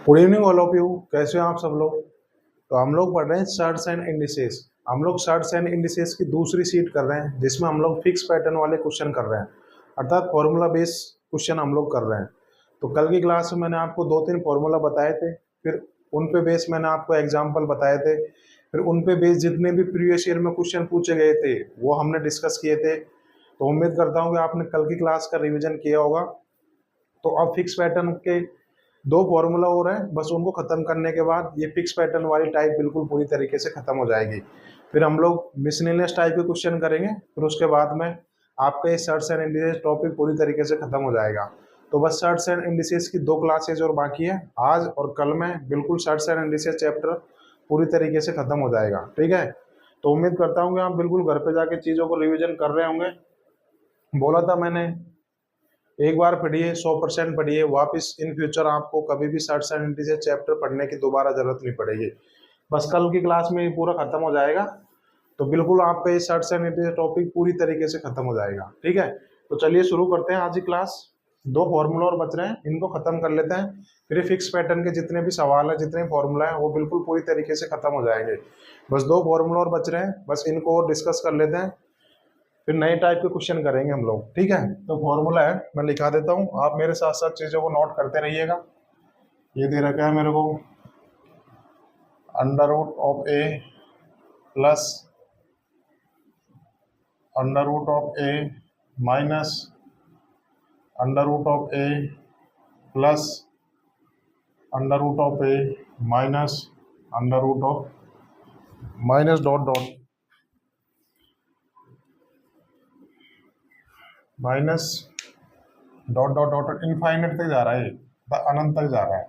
Good evening all of you. कैसे हो आप सब लोग? तो हम लोग पढ़ रहे हैं चार्ट्स एंड इंडिसेस। हम लोग चार्ट्स एंड इंडिसेस की दूसरी सीट कर रहे हैं, जिसमें हम लोग फिक्स पैटर्न वाले क्वेश्चन कर रहे हैं, अर्थात फॉर्मूला बेस क्वेश्चन हम लोग कर रहे हैं। तो कल की क्लास में मैंने आपको 2-3 फॉर्मूला बताए थे, फिर उन पे बेस मैंने आपको एग्जाम्पल बताए थे, फिर उन पे बेस जितने भी प्रीवियस ईयर में क्वेश्चन पूछे गए थे वो हमने डिस्कस किए थे। तो उम्मीद करता हूँ कि आपने कल की क्लास का रिविजन किया होगा। तो अब फिक्स पैटर्न के 2 फॉर्मूला हो रहे हैं, बस उनको खत्म करने के बाद ये फिक्स पैटर्न वाली टाइप बिल्कुल पूरी तरीके से खत्म हो जाएगी। फिर हम लोग मिसलेनियस टाइप के क्वेश्चन करेंगे, फिर उसके बाद में आपका ये सर्ट्स एंड इंडिसेस टॉपिक पूरी तरीके से खत्म हो जाएगा। तो बस सर्ट्स एंड इंडिसेस की 2 क्लासेज और बाकी है, आज और कल में बिल्कुल सर्ट्स एंड इंडिसेस चैप्टर पूरी तरीके से खत्म हो जाएगा। ठीक है, तो उम्मीद करता हूँ कि आप बिल्कुल घर पे जाके चीज़ों को रिविजन कर रहे होंगे। बोला था मैंने, एक बार पढ़िए 100% पढ़िए, वापस इन फ्यूचर आपको कभी भी सर्ट्स एंड इंडिसेस चैप्टर पढ़ने की दोबारा जरूरत नहीं पड़ेगी। बस कल की क्लास में ये पूरा खत्म हो जाएगा, तो बिल्कुल आपका ये सर्ट्स एंड इंडिसेस टॉपिक पूरी तरीके से खत्म हो जाएगा। ठीक है, तो चलिए शुरू करते हैं आज की क्लास। 2 फॉर्मूला और बच रहे हैं, इनको खत्म कर लेते हैं, फिर फिक्स पैटर्न के जितने भी सवाल है, जितने फॉर्मूला है, वो बिल्कुल पूरी तरीके से खत्म हो जाएंगे। बस 2 फॉर्मूला और बच रहे हैं, बस इनको और डिस्कस कर लेते हैं, फिर नए टाइप के क्वेश्चन करेंगे हम लोग। ठीक है, तो फॉर्मूला है, मैं लिखा देता हूँ, आप मेरे साथ साथ चीज़ों को नोट करते रहिएगा। ये दे रखा है मेरे को, under root of A plus under root of A minus under root of A plus under root of A minus under root of minus dot dot minus dot dot dot infinite तक जा रहा है, अनंत तक जा रहा है।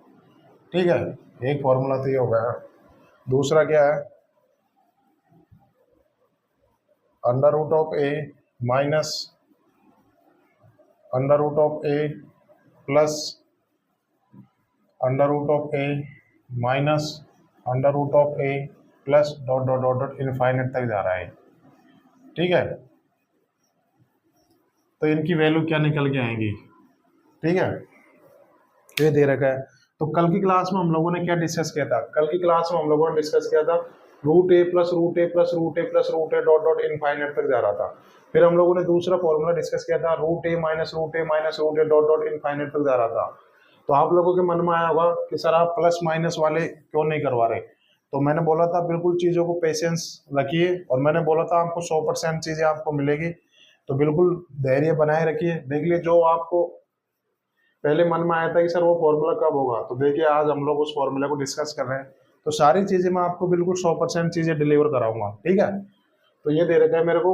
ठीक है, एक फॉर्मूला तो ये हो गया। दूसरा क्या है, under root of A minus under root of A plus under root of A minus under root of A plus dot dot dot dot infinite तक जा रहा है। ठीक है, तो इनकी वैल्यू क्या निकल के आएंगी? ठीक है, ये दे रखा है। तो कल की क्लास में हम लोगों ने क्या डिस्कस किया था? कल की क्लास में हम लोगों ने डिस्कस किया था रूट ए प्लस रूट ए प्लस रूट ए प्लस रूट ए डॉट डॉट इनफाइनाइट तक जा रहा था। फिर हम लोगों ने दूसरा फॉर्मूला डिस्कस किया था रूट ए माइनस रूट ए माइनस रूट ए डॉट डॉट इनफाइनाइट तक जा रहा था। तो आप लोगों के मन में आया होगा कि सर आप प्लस माइनस वाले क्यों नहीं करवा रहे? तो मैंने बोला था बिल्कुल चीज़ों को पेशेंस रखिए, और मैंने बोला था आपको 100% चीज़ें आपको मिलेगी, तो बिल्कुल धैर्य बनाए रखिए। देख लिए, जो आपको पहले मन में आया था कि सर वो फॉर्मूला कब होगा, तो देखिए आज हम लोग उस फॉर्मूला को डिस्कस कर रहे हैं। तो सारी चीज़ें मैं आपको बिल्कुल 100% चीज़ें डिलीवर कराऊंगा। ठीक है, तो ये दे रखा है मेरे को,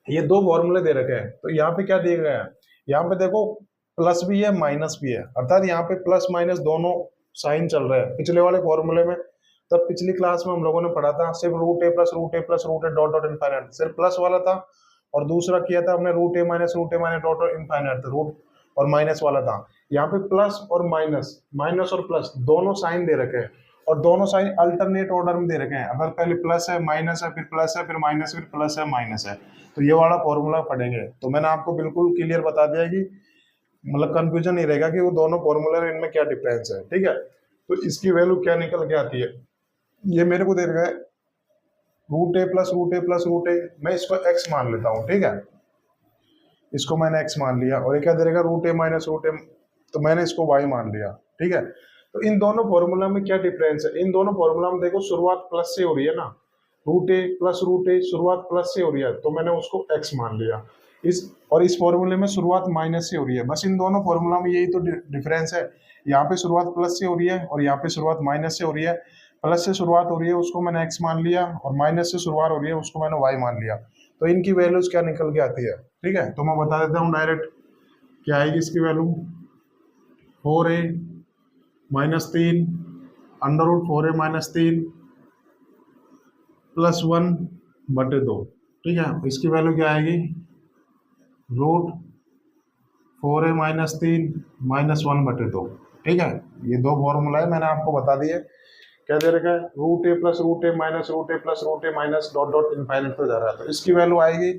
ये 2 फॉर्मूले दे रखे हैं। तो यहाँ पे क्या दिया गया है, यहाँ पे देखो प्लस भी है माइनस भी है, अर्थात यहाँ पे प्लस माइनस दोनों साइन चल रहे हैं। पिछले वाले फॉर्मूले में, तब पिछली क्लास में हम लोगों ने पढ़ा था सिर्फ रूट ए प्लस रूट ए प्लस रूट ए डॉट डॉट इनफाइनाइट, सिर्फ प्लस वाला था। और दूसरा किया था हमने रूट ए minus dot dot infinite, root और माइनस वाला था। यहाँ पे प्लस और माइनस, माइनस और प्लस दोनों साइन दे रखे हैं, और दोनों साइन अल्टरनेट ऑर्डर में दे रखे हैं। अगर पहले प्लस है माइनस है फिर प्लस है फिर माइनस फिर प्लस है माइनस है, तो ये वाला फॉर्मूला पढ़ेंगे। तो मैंने आपको बिल्कुल क्लियर बता दिया कि मतलब कंफ्यूजन नहीं रहेगा कि वो दोनों फॉर्मूला इनमें क्या डिफरेंस है। ठीक है, तो इसकी वैल्यू क्या निकल के आती है, ये मेरे को दे रखा है रूट ए प्लस रूट ए प्लस रूट ए, मैं इसको एक्स मान लेता हूँ। ठीक है, इसको मैंने एक्स मान लिया, और ये क्या दे रखा रूट ए माइनस रूट ए, तो मैंने इसको वाई मान लिया। ठीक है, तो इन दोनों फॉर्मूला में क्या डिफरेंस है? इन दोनों फॉर्मूला में देखो शुरुआत प्लस से हो रही है ना, रूट ए प्लस रूट ए शुरुआत प्लस से हो रही है, तो मैंने उसको एक्स मान लिया। इस फॉर्मूले में शुरुआत माइनस से हो रही है। बस इन दोनों फॉर्मूला में यही तो डिफरेंस है, यहाँ पे शुरुआत प्लस से हो रही है और यहाँ पे शुरुआत माइनस से हो रही है। प्लस से शुरुआत हो रही है उसको मैंने एक्स मान लिया, और माइनस से शुरुआत हो रही है उसको मैंने वाई मान लिया। तो इनकी वैल्यूज क्या निकल के आती है? ठीक है, तो मैं बता देता हूँ डायरेक्ट क्या आएगी इसकी value. 4a minus 3 under root 4a minus 3 plus 1/2। ठीक है, इसकी वैल्यू क्या आएगी, रूट 4a माइनस 3 माइनस 1/2। ठीक है, ये 2 फॉर्मूला है, मैंने आपको बता दिए। क्या दे रखा है, रूट ए प्लस रूट ए माइनस रूट ए प्लस रूट ए माइनस डॉट डॉट इनफाइनाइट पे जा रहा है, तो इसकी वैल्यू आएगी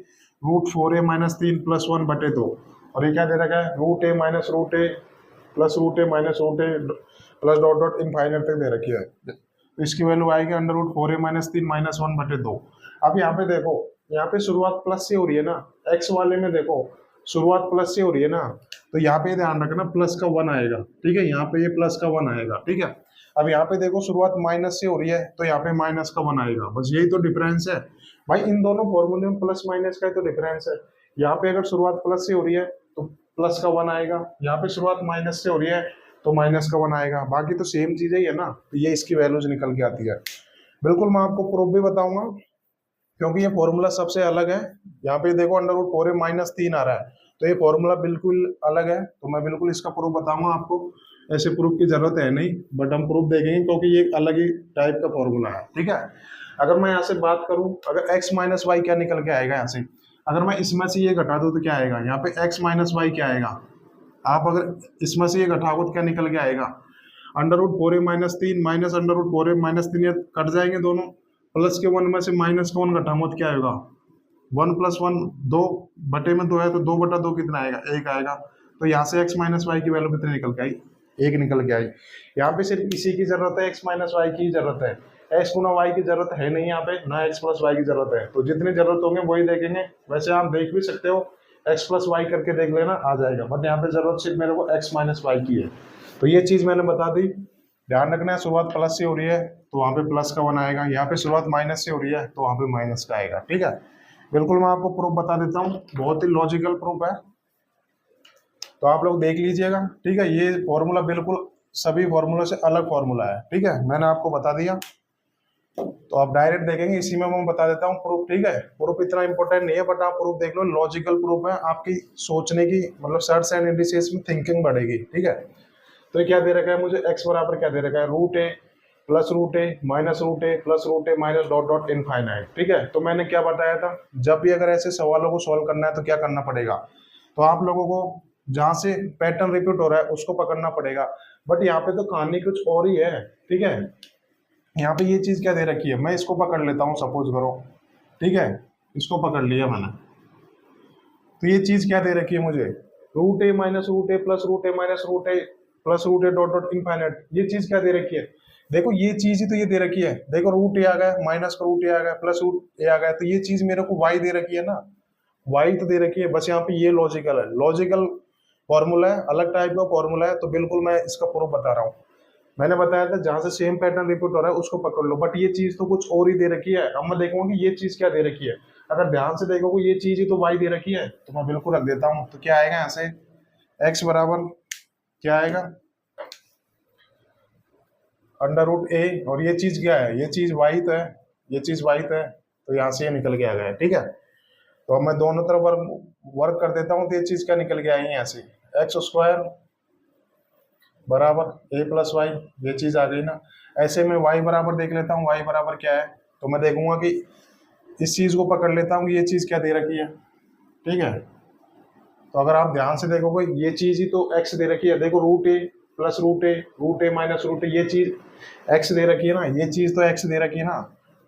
रूट 4a माइनस 3 प्लस 1/2। और ये क्या दे रखा है, रूट ए माइनस रूट ए प्लस रूट ए माइनस रूट ए प्लस डॉट डॉट इनफाइनाइट तक दे रखी है, तो इसकी वैल्यू आएगी under root 4a minus 3 minus 1/2। अब यहाँ पे देखो, यहाँ पे शुरुआत प्लस से हो रही है ना, एक्स वाले में देखो शुरुआत प्लस से हो रही है ना, तो यहाँ पे ध्यान रखना प्लस का 1 आएगा, ठीक है, यहाँ पे ये प्लस का 1 आएगा, ठीक है। अब यहाँ पे देखो शुरुआत माइनस से हो रही है, तो यहाँ पे माइनस का 1 आएगा, बस यही तो डिफरेंस है भाई, इन दोनों फॉर्मूले में प्लस माइनस का ही तो डिफरेंस है। यहाँ पे अगर शुरुआत प्लस से हो रही है तो प्लस का 1 आएगा, यहाँ पे शुरुआत माइनस से हो रही है तो माइनस का 1 आएगा, बाकी तो सेम चीज है ना, तो ये इसकी वैल्यूज निकल के आती है। बिल्कुल मैं आपको प्रूफ भी बताऊंगा, क्योंकि ये फॉर्मूला सबसे अलग है। यहाँ पे देखो अंडर रूट 4a माइनस 3 आ रहा है, तो ये फॉर्मूला बिल्कुल अलग है, तो मैं बिल्कुल इसका प्रूफ बताऊंगा आपको। ऐसे प्रूफ की जरूरत है नहीं, बट हम प्रूफ देखेंगे क्योंकि ये अलग ही टाइप का फॉर्मूला है, ठीक है। अगर मैं यहाँ से बात करूं, अगर x माइनस वाई क्या निकल के आएगा यहाँ से, अगर मैं इसमें से ये घटा दूं तो क्या आएगा, यहाँ पे x माइनस वाई क्या आएगा, आप अगर इसमें से ये घटाओ तो क्या निकल के आएगा, under root 4a minus 3 minus under root 4a minus 3, ये कट जाएंगे दोनों, प्लस के 1 में से माइनस का 1 घटाऊंगा तो क्या आएगा, 1 प्लस 1 2 बटे में 2 है, तो 2/2 कितना आएगा, 1 आएगा। तो यहाँ से x माइनस वाई की वैल्यू कितनी निकल के आई, 1 निकल के आई। यहाँ पे सिर्फ इसी की जरूरत है, x माइनस वाई की जरूरत है, x गुना y की जरूरत है नहीं, यहाँ पे ना x प्लस वाई की जरूरत है, तो जितनी जरूरत होंगे वही देखेंगे। वैसे आप देख भी सकते हो, x प्लस वाई करके देख लेना, आ जाएगा, बट यहाँ पे जरूरत सिर्फ मेरे को x माइनस वाई की है। तो ये चीज मैंने बता दी, ध्यान रखना है, शुरुआत प्लस से हो रही है तो वहाँ पे प्लस का 1 आएगा, यहाँ पे शुरुआत माइनस से हो रही है तो वहाँ पे माइनस का आएगा, ठीक है। बिल्कुल मैं आपको प्रूफ बता देता हूँ, बहुत ही लॉजिकल प्रूफ है, तो आप लोग देख लीजिएगा, ठीक है। ये फॉर्मूला बिल्कुल सभी फॉर्मूलों से अलग फॉर्मूला है, ठीक है, मैंने आपको बता दिया। तो आप डायरेक्ट देखेंगे, इसी में मैं बता देता हूँ प्रूफ, ठीक है। प्रूफ इतना इंपॉर्टेंट नहीं है, बट आप प्रूफ देख लो, लॉजिकल प्रूफ है, आपकी सोचने की मतलब सर्च एंड इंडिसेस में थिंकिंग बढ़ेगी, ठीक है। तो ये क्या दे रखा है मुझे, x बराबर क्या दे रखा है, रूट ए प्लस रूट ए माइनस रूट ए प्लस रूट ए माइनस डॉट डॉट इनफाइनाइट, ठीक है। तो मैंने क्या बताया था, जब भी अगर ऐसे सवालों को सॉल्व करना है तो क्या करना पड़ेगा, तो आप लोगों को जहां से पैटर्न रिपीट हो रहा है उसको पकड़ना पड़ेगा, बट यहाँ पे तो कहानी कुछ और ही है, ठीक है। यहाँ पे ये चीज क्या दे रखी है, मैं इसको पकड़ लेता हूँ, सपोज करो, ठीक है, इसको पकड़ लिया मैंने, तो ये चीज क्या दे रखी है मुझे, रूट ए माइनस रूट ए प्लस रूट ए माइनस रूट ए प्लस रूट ए डॉट डॉट इनफाइनाइट, ये चीज क्या दे रखी है, देखो ये चीज ही तो ये दे रखी है, देखो रूट ए आ गया, माइनस का रूट ए आ गया, प्लस रूट ए आ गया, तो ये चीज मेरे को वाई दे रखी है ना, वाई तो दे रखी है, बस यहाँ पे ये लॉजिकल है, लॉजिकल फॉर्मूला है, अलग टाइप का फॉर्मूला है, तो बिल्कुल मैं इसका प्रूफ बता रहा हूँ। मैंने बताया था जहां से सेम पैटर्न रिपीट हो रहा है उसको पकड़ लो, बट ये चीज तो कुछ और ही दे रखी है। अब मैं देखूंगा कि ये चीज क्या दे रखी है, अगर ध्यान से देखोगे ये चीज ही तो वाई दे रखी है, तो मैं बिल्कुल रख देता हूँ। तो क्या आएगा यहाँ से, x बराबर क्या आएगा, अंडर रूट ए, और ये चीज क्या है, ये चीज वाई तो है, ये चीज वाई तो है, तो यहाँ से ये निकल के आ गया, ठीक है। तो अब मैं दोनों तरफ वर्क कर देता हूँ, तो ये चीज क्या निकल के आएगी यहाँ से, एक्स स्क्वायर बराबर ए प्लस वाई, ये चीज आ गई ना। ऐसे में y बराबर देख लेता हूँ, y बराबर क्या है, तो मैं देखूंगा कि इस चीज को पकड़ लेता हूँ कि ये चीज क्या दे रखी है, ठीक है। तो अगर आप ध्यान से देखोगे ये चीज ही तो x दे रखी है, देखो रूट ए प्लस रूट ए माइनस रूट ए, ये चीज x दे रखी है ना, ये चीज तो x दे रखी है ना,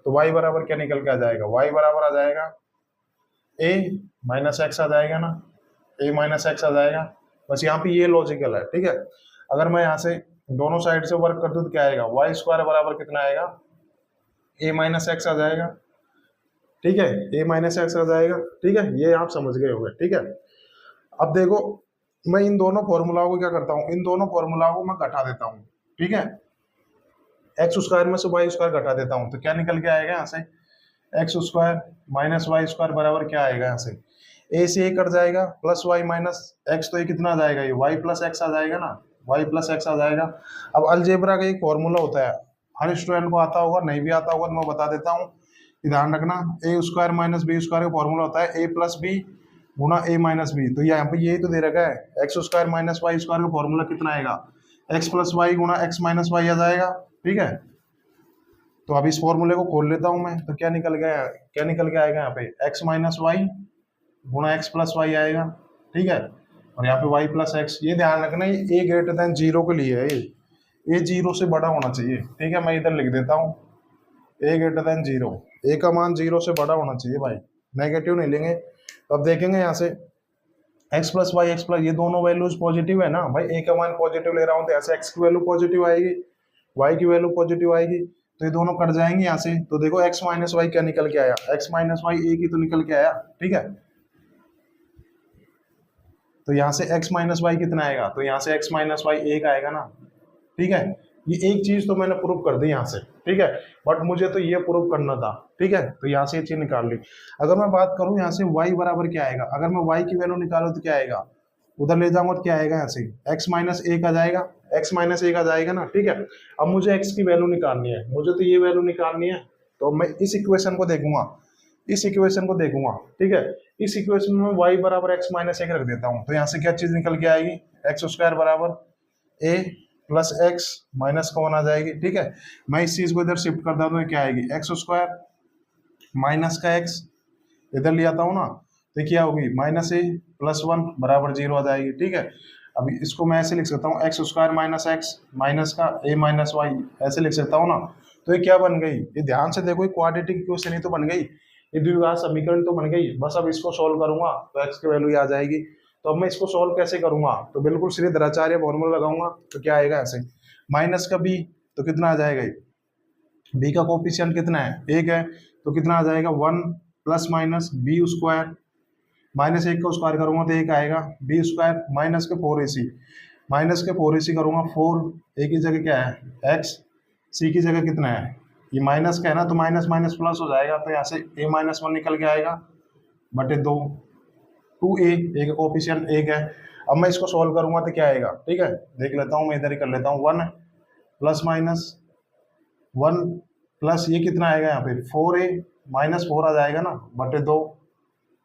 तो y बराबर क्या निकल के आ जाएगा, y बराबर आ जाएगा a माइनस एक्स आ जाएगा ना, a माइनस एक्स आ जाएगा, बस यहाँ पे ये लॉजिकल है, ठीक है। अगर मैं यहाँ से दोनों साइड से वर्क कर दूं तो क्या आएगा, वाई स्क्वायर बराबर कितना आएगा, ए माइनस एक्स आ जाएगा, ठीक है, ए माइनस एक्स आ जाएगा, ठीक है, ये आप समझ गए होंगे, ठीक है। अब देखो मैं इन दोनों फॉर्मूलाओं को क्या करता हूँ, इन दोनों फॉर्मूलाओं को मैं घटा देता हूँ, ठीक है, एक्स स्क्वायर में से वाई स्क्वायर घटा देता हूँ, तो क्या निकल के आएगा यहाँ से, x square minus y square बराबर क्या आएगा, यहाँ से ए से ए कट जाएगा, प्लस वाई माइनस एक्स, तो ये कितना आ जाएगा, ये वाई प्लस एक्स आ जाएगा ना, वाई प्लस एक्स आ जाएगा। अब अलजेब्रा का एक फॉर्मूला होता है, हर स्टूडेंट को आता होगा, नहीं भी आता होगा तो मैं बता देता हूँ, ध्यान रखना, a square minus b square का फॉर्मूला होता है ए प्लस बी गुना ए माइनस बी, तो यहाँ पे यही तो दे रखा है, x square minus y square का फॉर्मूला कितना आएगा, एक्स प्लस वाई गुना एक्स माइनस वाई आ जाएगा, ठीक है। तो अब इस फॉर्मूले को खोल लेता हूं मैं, तो क्या निकल गया, क्या निकल के आएगा यहाँ पे, एक्स माइनस वाई गुणा एक्स प्लस वाई आएगा, ठीक है, और यहाँ पे वाई प्लस एक्स। ये ध्यान रखना ये ए ग्रेटर देन जीरो के लिए है, ये जीरो से बड़ा होना चाहिए, ठीक है, मैं इधर लिख देता हूँ ए ग्रेटर देन जीरो, ए का मान जीरो से बड़ा होना चाहिए भाई, नेगेटिव नहीं लेंगे। तो अब देखेंगे यहाँ से x plus y x plus, ये दोनों वैल्यूज पॉजिटिव है ना भाई, ए का मान पॉजिटिव ले रहा हूँ तो ऐसे एक्स की वैल्यू पॉजिटिव आएगी, वाई की वैल्यू पॉजिटिव आएगी, तो ये दोनों कट जाएंगे यहाँ से। तो देखो एक्स माइनस वाई क्या निकल के आया, एक्स माइनस वाई ए की तो निकल के आया, ठीक है। तो यहाँ से x माइनस वाई कितना आएगा, तो यहाँ से x माइनस वाई एक आएगा ना, ठीक है। ये एक चीज तो मैंने प्रूव कर दी यहाँ से, ठीक है, बट मुझे तो ये प्रूव करना था, ठीक है, तो यहाँ से ये चीज निकाल ली। अगर मैं बात करूँ यहाँ से y बराबर क्या आएगा, अगर मैं y की वैल्यू निकालू तो क्या आएगा, उधर ले जाऊंगा तो क्या आएगा, यहाँ से x माइनस एक आ जाएगा, x माइनस एक आ जाएगा ना, ठीक है। अब मुझे x की वैल्यू निकालनी है, मुझे तो ये वैल्यू निकालनी है, तो मैं इस इक्वेशन को देखूंगा, इस इक्वेशन को देखूंगा, ठीक है। इस इक्वेशन में y बराबर x माइनस एक रख देता हूँ, तो यहाँ से क्या चीज निकल के आएगी, एक्स स्क्वायर बराबर a प्लस एक्स माइनस का वन आ जाएगी, ठीक है। मैं इस चीज को इधर शिफ्ट कर देता हूँ, क्या आएगी, एक्स स्क्वायर माइनस का एक्स इधर ले आता हूँ ना, तो क्या होगी, माइनस ए प्लस वन बराबर जीरो आ जाएगी, ठीक है। अभी इसको मैं ऐसे लिख सकता हूँ, x square minus x minus का ए माइनस वाई, ऐसे लिख सकता हूँ ना। तो ये क्या बन गई, ये ध्यान से देखो, ये क्वाड्रेटिक इक्वेशन ही तो बन गई, ये द्विघात समीकरण तो बन गई। बस अब इसको सॉल्व करूंगा तो एक्स की वैल्यू आ जाएगी। तो अब मैं इसको सॉल्व कैसे करूंगा, तो बिल्कुल सीधे द्विचार्य फॉर्मूला लगाऊंगा, तो क्या आएगा ऐसे, माइनस का बी तो कितना आ जाएगा, बी का कोफिशिएंट कितना है, एक है, तो कितना आ जाएगा, one plus minus b square, minus एक का स्क्वायर करूंगा तो एक आएगा, बी स्क्वायर माइनस के फोर ए सी, माइनस के फोर ए सी करूंगा, फोर ए की जगह क्या है एक्स, सी की जगह कितना है, ये माइनस का है ना, तो माइनस माइनस प्लस हो जाएगा, तो यहाँ से ए माइनस वन निकल के आएगा बटे दो, टू ए का कोफिशिएंट एक है। अब मैं इसको सॉल्व करूंगा तो क्या आएगा, ठीक है, देख लेता हूँ, मैं इधर ही कर लेता हूँ, one plus minus one plus ये कितना आएगा यहाँ पे, फोर ए माइनस फोर आ जाएगा ना बटे दो।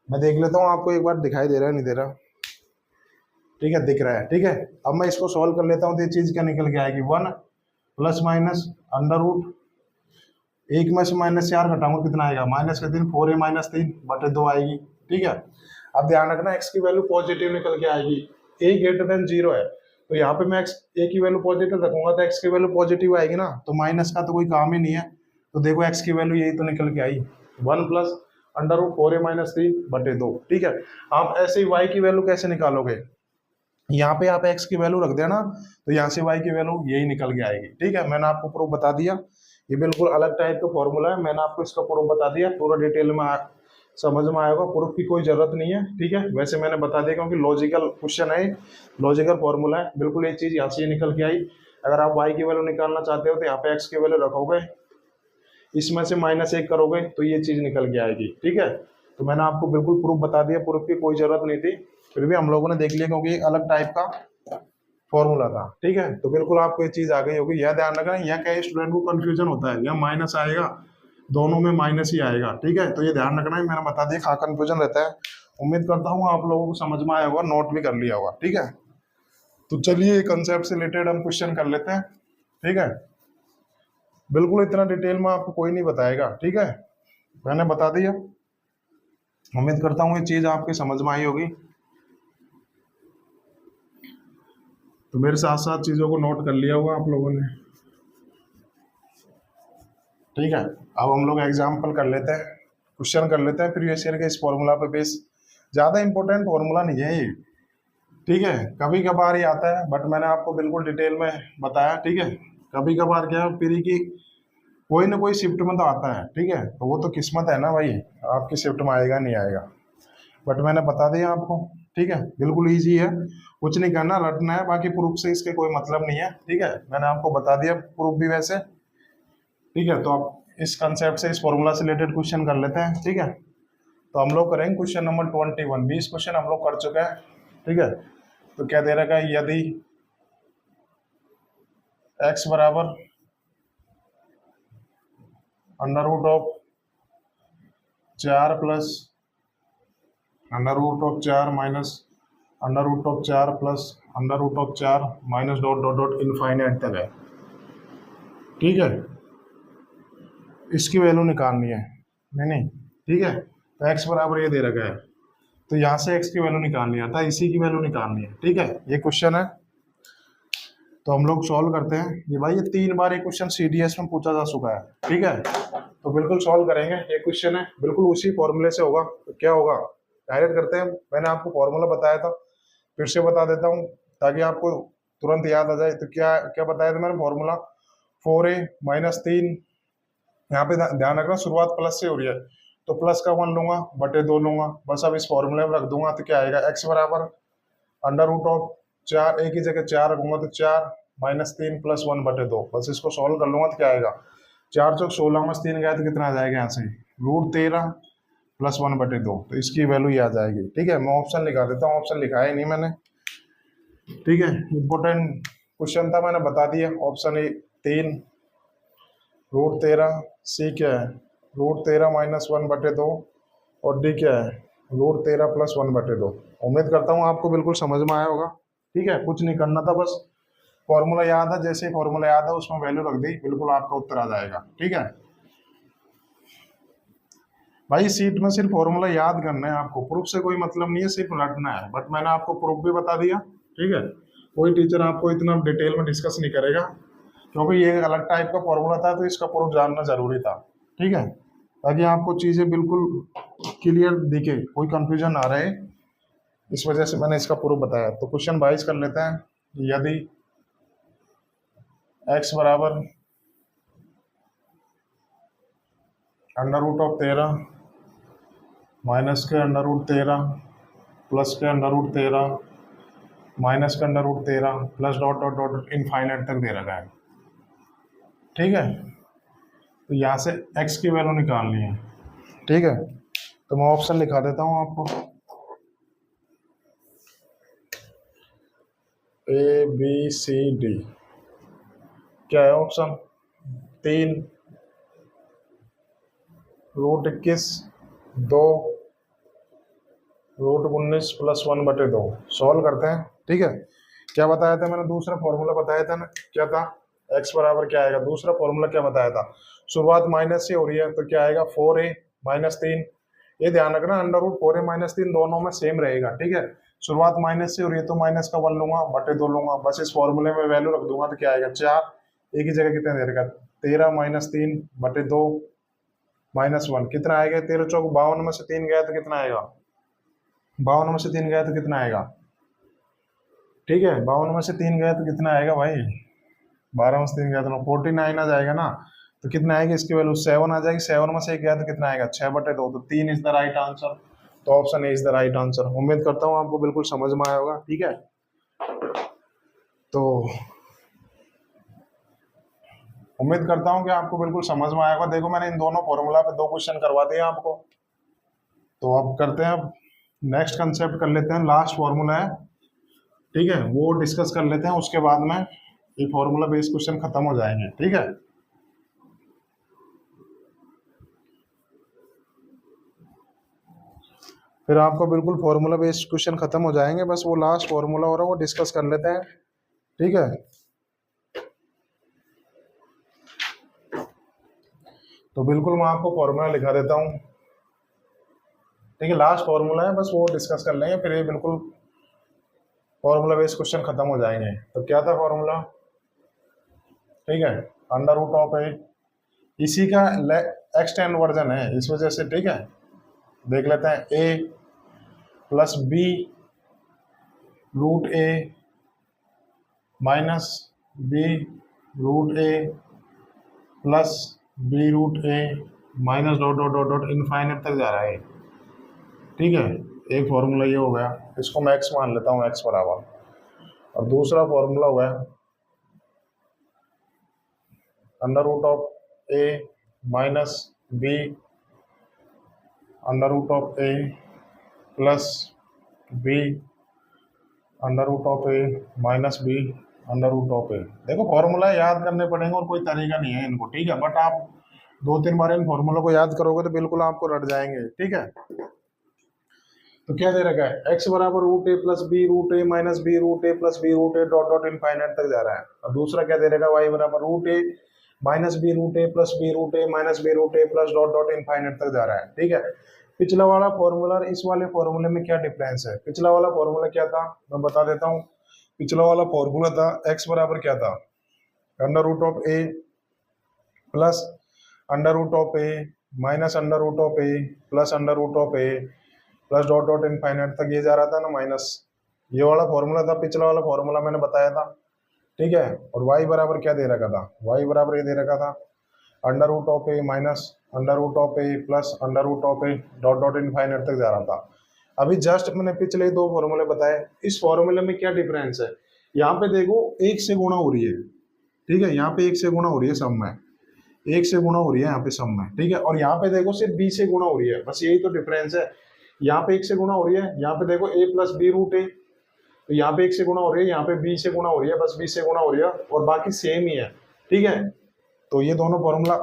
मैं देख लेता हूँ आपको एक बार दिखाई दे रहा है नहीं दे रहा, ठीक है, दिख रहा है, ठीक है। अब मैं इसको सॉल्व कर लेता हूँ तो ये चीज क्या निकल के आएगी, one plus minus under root एक में से माइनस चार घटाऊंगा कितना आएगा, माइनस का तीन, फोर ए माइनस तीन बटे दो आएगी, ठीक है। अब ध्यान रखना एक्स की वैल्यू पॉजिटिव निकल के आएगी, ए ग्रेटर देन जीरो है, तो यहाँ पे मैं ए की वैल्यू पॉजिटिव रखूंगा तो एक्स की वैल्यू पॉजिटिव आएगी ना, तो माइनस का तो कोई काम ही नहीं है। तो देखो एक्स की वैल्यू यही तो निकल के आई, one plus under root four A minus तीन बटे दो, ठीक है। आप ऐसे ही वाई की वैल्यू कैसे निकालोगे, यहाँ पे आप एक्स की वैल्यू रख देना, तो यहाँ से वाई की वैल्यू यही निकल के आएगी, ठीक है। मैंने आपको प्रूफ बता दिया, ये बिल्कुल अलग टाइप का फॉर्मूला है, मैंने आपको इसका प्रूफ बता दिया, पूरा डिटेल में समझ में आएगा, प्रूफ की कोई जरूरत नहीं है, ठीक है। वैसे मैंने बता दिया क्योंकि लॉजिकल क्वेश्चन है, लॉजिकल फॉर्मूला है, बिल्कुल ये चीज यहाँ से निकल के आई। अगर आप वाई की वैल्यू निकालना चाहते हो तो यहाँ पे एक्स की वैल्यू रखोगे, इसमें से माइनस एक करोगे तो ये चीज निकल के आएगी, ठीक है। तो मैंने आपको बिल्कुल प्रूफ बता दिया, प्रूफ की कोई जरूरत नहीं थी, फिर भी हम लोगों ने देख लिया क्योंकि अलग टाइप का फॉर्मूला था, ठीक है। तो बिल्कुल आपको ये चीज आ गई होगी, यह ध्यान रखना, यह क्या स्टूडेंट को कंफ्यूजन होता है, यह माइनस आएगा, दोनों में माइनस ही आएगा, ठीक है। तो ये ध्यान रखना है, मैंने बता दिया, कहाँ कंफ्यूजन रहता है। उम्मीद करता हूँ आप लोगों को समझ में आया होगा, नोट भी कर लिया होगा, ठीक है। तो चलिए कंसेप्ट से रिलेटेड हम क्वेश्चन कर लेते हैं, ठीक है। बिल्कुल इतना डिटेल में आपको कोई नहीं बताएगा, ठीक है, मैंने बता दिया। उम्मीद करता हूँ ये चीज आपकी समझ में आई होगी, तो मेरे साथ साथ चीजों को नोट कर लिया होगा आप लोगों ने, ठीक है। अब हम लोग एग्जाम्पल कर लेते हैं, क्वेश्चन कर लेते हैं प्रीवियस ईयर के इस फॉर्मूला पे बेस। ज्यादा इंपॉर्टेंट फॉर्मूला नहीं है ये, ठीक है, कभी कभार ही आता है, बट मैंने आपको बिल्कुल डिटेल में बताया, ठीक है। कभी कभार क्या है, प्री की कोई ना कोई शिफ्ट में तो आता है, ठीक है, तो वो तो किस्मत है ना भाई, आपकी शिफ्ट में आएगा नहीं आएगा, बट मैंने बता दिया आपको, ठीक है। बिल्कुल ईजी है, कुछ नहीं करना, रटना है, बाकी प्रूफ से इसके कोई मतलब नहीं है, ठीक है। मैंने आपको बता दिया प्रूफ भी वैसे, ठीक है। तो आप इस कंसेप्ट से, इस फॉर्मूला से रिलेटेड क्वेश्चन कर लेते हैं, ठीक है। तो हम लोग करेंगे क्वेश्चन नंबर 21, 20 क्वेश्चन हम लोग कर चुके हैं, ठीक है। तो क्या दे रखा है, यदि x बराबर under root of 4 plus under root of 4 minus under root of 4 plus under root of 4 minus dot dot dot infinite तक है, ठीक है। इसकी वैल्यू निकालनी है, नहीं, ठीक है। तो x बराबर ये दे रखा है, तो यहाँ से x की वैल्यू निकालनी है, था इसी की वैल्यू निकालनी है, ठीक है। ये क्वेश्चन है, तो हम लोग सॉल्व करते हैं। ये भाई ये 3 बार ये क्वेश्चन CDS में पूछा जा चुका है, ठीक है। तो बिल्कुल सॉल्व करेंगे, ये क्वेश्चन है बिल्कुल उसी फॉर्मूले से होगा, तो क्या होगा, डायरेक्ट करते हैं। मैंने आपको फॉर्मूला बताया था, फिर से बता देता हूँ ताकि आपको तुरंत याद आ जाए। तो क्या क्या बताया था मैंने फॉर्मूला, 4a माइनस 3, यहाँ पे ध्यान रखना शुरुआत प्लस से हो रही है, तो प्लस का 1 लूंगा बटे 2 लूंगा, बस अब इस फॉर्मूले में रख दूंगा। तो क्या आएगा, x बराबर अंडर रूट ऑफ 4, a की जगह 4 रखूंगा तो 4 माइनस 3 प्लस 1 बटे 2, बस इसको सॉल्व कर लूंगा। तो क्या आएगा, 4 चौक 16 में 3 गया तो कितना आ जाएगा यहाँ से, रूट 13 प्लस 1 बटे 2, तो इसकी वैल्यू ये आ जाएगी। ठीक है, मैं ऑप्शन लिखा देता हूँ, ऑप्शन लिखा है नहीं मैंने। ठीक है, इंपॉर्टेंट क्वेश्चन था, मैंने बता दिया। ऑप्शन ए 3 रूट 13, सी क्या है रूट 13 माइनस 1 बटे 2, और डी क्या है रूट 13 प्लस 1 बटे 2। उम्मीद करता हूँ आपको बिल्कुल समझ में आया होगा। ठीक है, कुछ नहीं करना था, बस फॉर्मूला याद है, जैसे फॉर्मूला याद है उसमें वैल्यू रख दी, बिल्कुल आपका उत्तर आ जाएगा। ठीक है भाई, सीट में सिर्फ फॉर्मूला याद करना है आपको, प्रूफ से कोई मतलब नहीं है, सिर्फ रटना है। बट मैंने आपको प्रूफ भी बता दिया। ठीक है, कोई टीचर आपको इतना डिटेल में डिस्कस नहीं करेगा, क्योंकि ये अलग टाइप का फॉर्मूला था, तो इसका प्रूफ जानना जरूरी था। ठीक है, ताकि आपको चीजें बिल्कुल क्लियर दिखे, कोई कंफ्यूजन ना रहे, इस वजह से मैंने इसका प्रूफ बताया। तो क्वेश्चन 22 कर लेते हैं। यदि x बराबर अंडर रूट ऑफ 13 माइनस के अंडर रूट 13 प्लस के अंडर रूट 13 माइनस के under root 13 plus dot dot dot infinite तक दे रखा है। ठीक है, तो यहाँ से x की वैल्यू निकालनी है। ठीक है, तो मैं ऑप्शन लिखा देता हूँ आपको, ए बी सी डी। क्या है ऑप्शन, 3 रूट 21 2 रूट 19 प्लस 1 बटे 2। सॉल्व करते हैं। ठीक है, क्या बताया था मैंने, दूसरा फॉर्मूला बताया था ना, क्या था, x बराबर क्या आएगा, दूसरा फॉर्मूला क्या बताया था, शुरुआत माइनस से हो रही है, तो क्या आएगा 4a माइनस 3। ये ध्यान रखना, अंडर रूट 4a माइनस 3 दोनों में सेम रहेगा। ठीक है, शुरुआत माइनस से हो रही है तो माइनस का 1 लूंगा बटे 2 लूंगा, बस इस फॉर्मूले में वैल्यू रख दूंगा। तो क्या आएगा, 4 एक ही जगह कितना दे रखा, 13 माइनस 3 बटे 2 माइनस 1, कितना आएगा, 13 चौक 52 में से 3 गया तो कितना आएगा, 52 में से 3 गया तो कितना आएगा। ठीक है, 52 में से 3 गया तो कितना आएगा भाई, 12 में से 3 गया तो 49 आ जाएगा ना। तो कितना आएगा, इसकी वैल्यू 7 आ जाएगी। 7 में से 1 गया तो कितना आएगा, 6 बटे 2, तो 3 इज द राइट आंसर। तो option A is the right answer. उम्मीद करता हूँ आपको बिल्कुल समझ में आया होगा। ठीक है, तो उम्मीद करता हूँ कि आपको बिल्कुल समझ में आया होगा। देखो, मैंने इन दोनों फॉर्मूला पे 2 क्वेश्चन करवा दिए आपको। तो अब करते हैं, अब नेक्स्ट कंसेप्ट कर लेते हैं, लास्ट फॉर्मूला है। ठीक है, वो डिस्कस कर लेते हैं, उसके बाद में ये फॉर्मूला बेस्ड क्वेश्चन खत्म हो जाएंगे। ठीक है, फिर आपको बिल्कुल फॉर्मूला बेस्ड क्वेश्चन खत्म हो जाएंगे, बस वो लास्ट फॉर्मूला हो रहा है वो डिस्कस कर लेते हैं। ठीक है, तो बिल्कुल मैं आपको फॉर्मूला लिखा देता हूँ। ठीक है, लास्ट फॉर्मूला है, बस वो डिस्कस कर लेंगे, फिर ये बिल्कुल फॉर्मूला बेस्ड क्वेश्चन खत्म हो जाएंगे। तो क्या था फॉर्मूला, ठीक है, अंडर रूट ऑफ ए, इसी का एक्सटेंड वर्जन है इस वजह से। ठीक है, देख लेते हैं, A plus B root A minus B root A plus B root A minus dot dot dot dot infinite तक जा रहा है। ठीक है, एक फॉर्मूला ये हो गया, इसको मैं एक्स मान लेता हूँ, एक्स बराबर, और दूसरा फॉर्मूला हो गया under root of A minus B under root of A plus B under root of A minus B under root of A. देखो, फॉर्मूला याद करने पड़ेंगे और कोई तरीका नहीं है इनको। ठीक है, बट आप 2-3 बार इन फॉर्मूला को याद करोगे तो बिल्कुल आपको रट जाएंगे। ठीक है, तो क्या दे रखा है, x बराबर रूट ए प्लस बी रूट ए माइनस बी रूट ए प्लस बी रूट ए डॉट डॉट इनफाइनाइट तक जा रहा है। और दूसरा क्या दे रखा है, y बराबर रूट ए माइनस बी रूट ए प्लस बी रूट ए माइनस बी रूट ए प्लस डॉट डॉट इनफाइनाइट तक जा रहा है। ठीक है, पिछला वाला फॉर्मूला और इस वाले फॉर्मूले में क्या डिफरेंस है, पिछला वाला फॉर्मूला क्या था मैं बता देता हूँ। पिछला वाला फॉर्मूला था, x बराबर क्या था, under root of A plus under root of A minus under root of A plus under root of A plus dot dot infinite तक ये जा रहा था ना माइनस, ये वाला फॉर्मूला था, पिछला वाला फॉर्मूला मैंने बताया था, ठीक है। और y बराबर क्या दे रखा था, y बराबर ये दे रखा था under root of A minus under root of A plus under root of a dot dot infinite तक जा रहा था। अभी जस्ट मैंने पिछले दो फॉर्मूले बताए, इस फॉर्मूले में क्या डिफरेंस है, यहाँ पे देखो एक से गुणा हो रही है, ठीक है, यहाँ पे एक से गुणा हो रही है सम में, एक से गुणा हो रही है यहाँ पे सम में, ठीक है। और यहाँ पे देखो सिर्फ b से गुणा हो रही है, बस यही तो डिफरेंस है। यहाँ पे एक से गुणा हो रही है, यहाँ पे देखो a प्लस बी रूट ए, तो यहाँ पे एक से गुणा हो रही है, यहाँ पे b से गुणा हो रही है, बस b से गुणा हो रही है, और बाकी सेम ही है, ठीक है। तो ये दोनों फॉर्मूला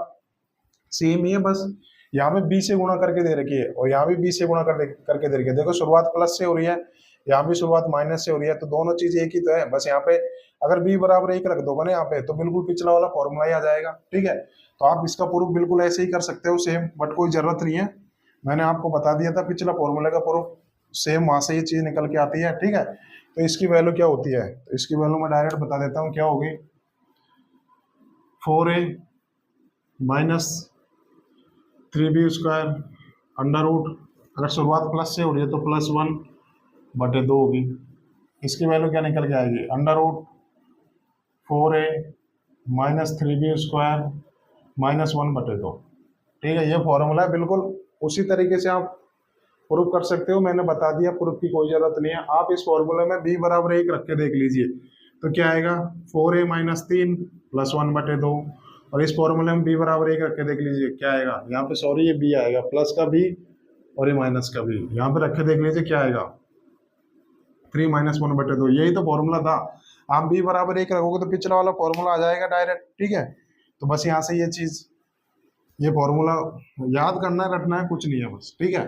सेम ही है, बस यहाँ पे b से गुणा करके दे रखी है और यहाँ भी b से गुणा करके दे रखी है। देखो शुरुआत प्लस से हो रही है, यहाँ भी शुरुआत माइनस से हो रही है, तो दोनों चीज एक ही तो है। बस यहाँ पे अगर b बराबर 1 रख दोगे ना यहाँ पे, तो बिल्कुल पिछला वाला फॉर्मूला ही आ जाएगा, ठीक है। तो आप इसका प्रूफ बिल्कुल ऐसे ही कर सकते हो सेम, बट कोई जरूरत नहीं है, मैंने आपको बता दिया था पिछला फॉर्मूले का प्रूफ सेम, वहां से ये चीज निकल के आती है, ठीक है। तो इसकी वैल्यू क्या होती है, तो इसकी वैल्यू मैं डायरेक्ट बता देता हूँ क्या होगी, 4a minus 3b square under root, अगर शुरुआत प्लस से हो रही है तो प्लस 1 बटे 2 होगी। इसकी वैल्यू क्या निकल के आएगी, under root 4a minus 3b square minus 1 बटे 2, ठीक है। ये फॉर्मूला है, बिल्कुल उसी तरीके से आप प्रूफ कर सकते हो, मैंने बता दिया, प्रूफ की कोई जरूरत नहीं है। आप इस फॉर्मूले में b बराबर 1 रख के देख लीजिए, तो क्या आएगा 4a माइनस 3 प्लस 1 बटे 2, और इस फॉर्मूले में b बराबर 1 रख के देख लीजिए क्या आएगा, यहाँ पे सॉरी ये b आएगा, प्लस का b और ये माइनस का b, यहाँ पे रख के देख लीजिए क्या आएगा 3 माइनस 1 बटे 2, यही तो फॉर्मूला था। आप b बराबर 1 रखोगे तो पिछला वाला फॉर्मूला आ जाएगा डायरेक्ट, ठीक है। तो बस यहाँ से ये चीज, ये फॉर्मूला याद करना है, रटना है, कुछ नहीं है बस, ठीक है।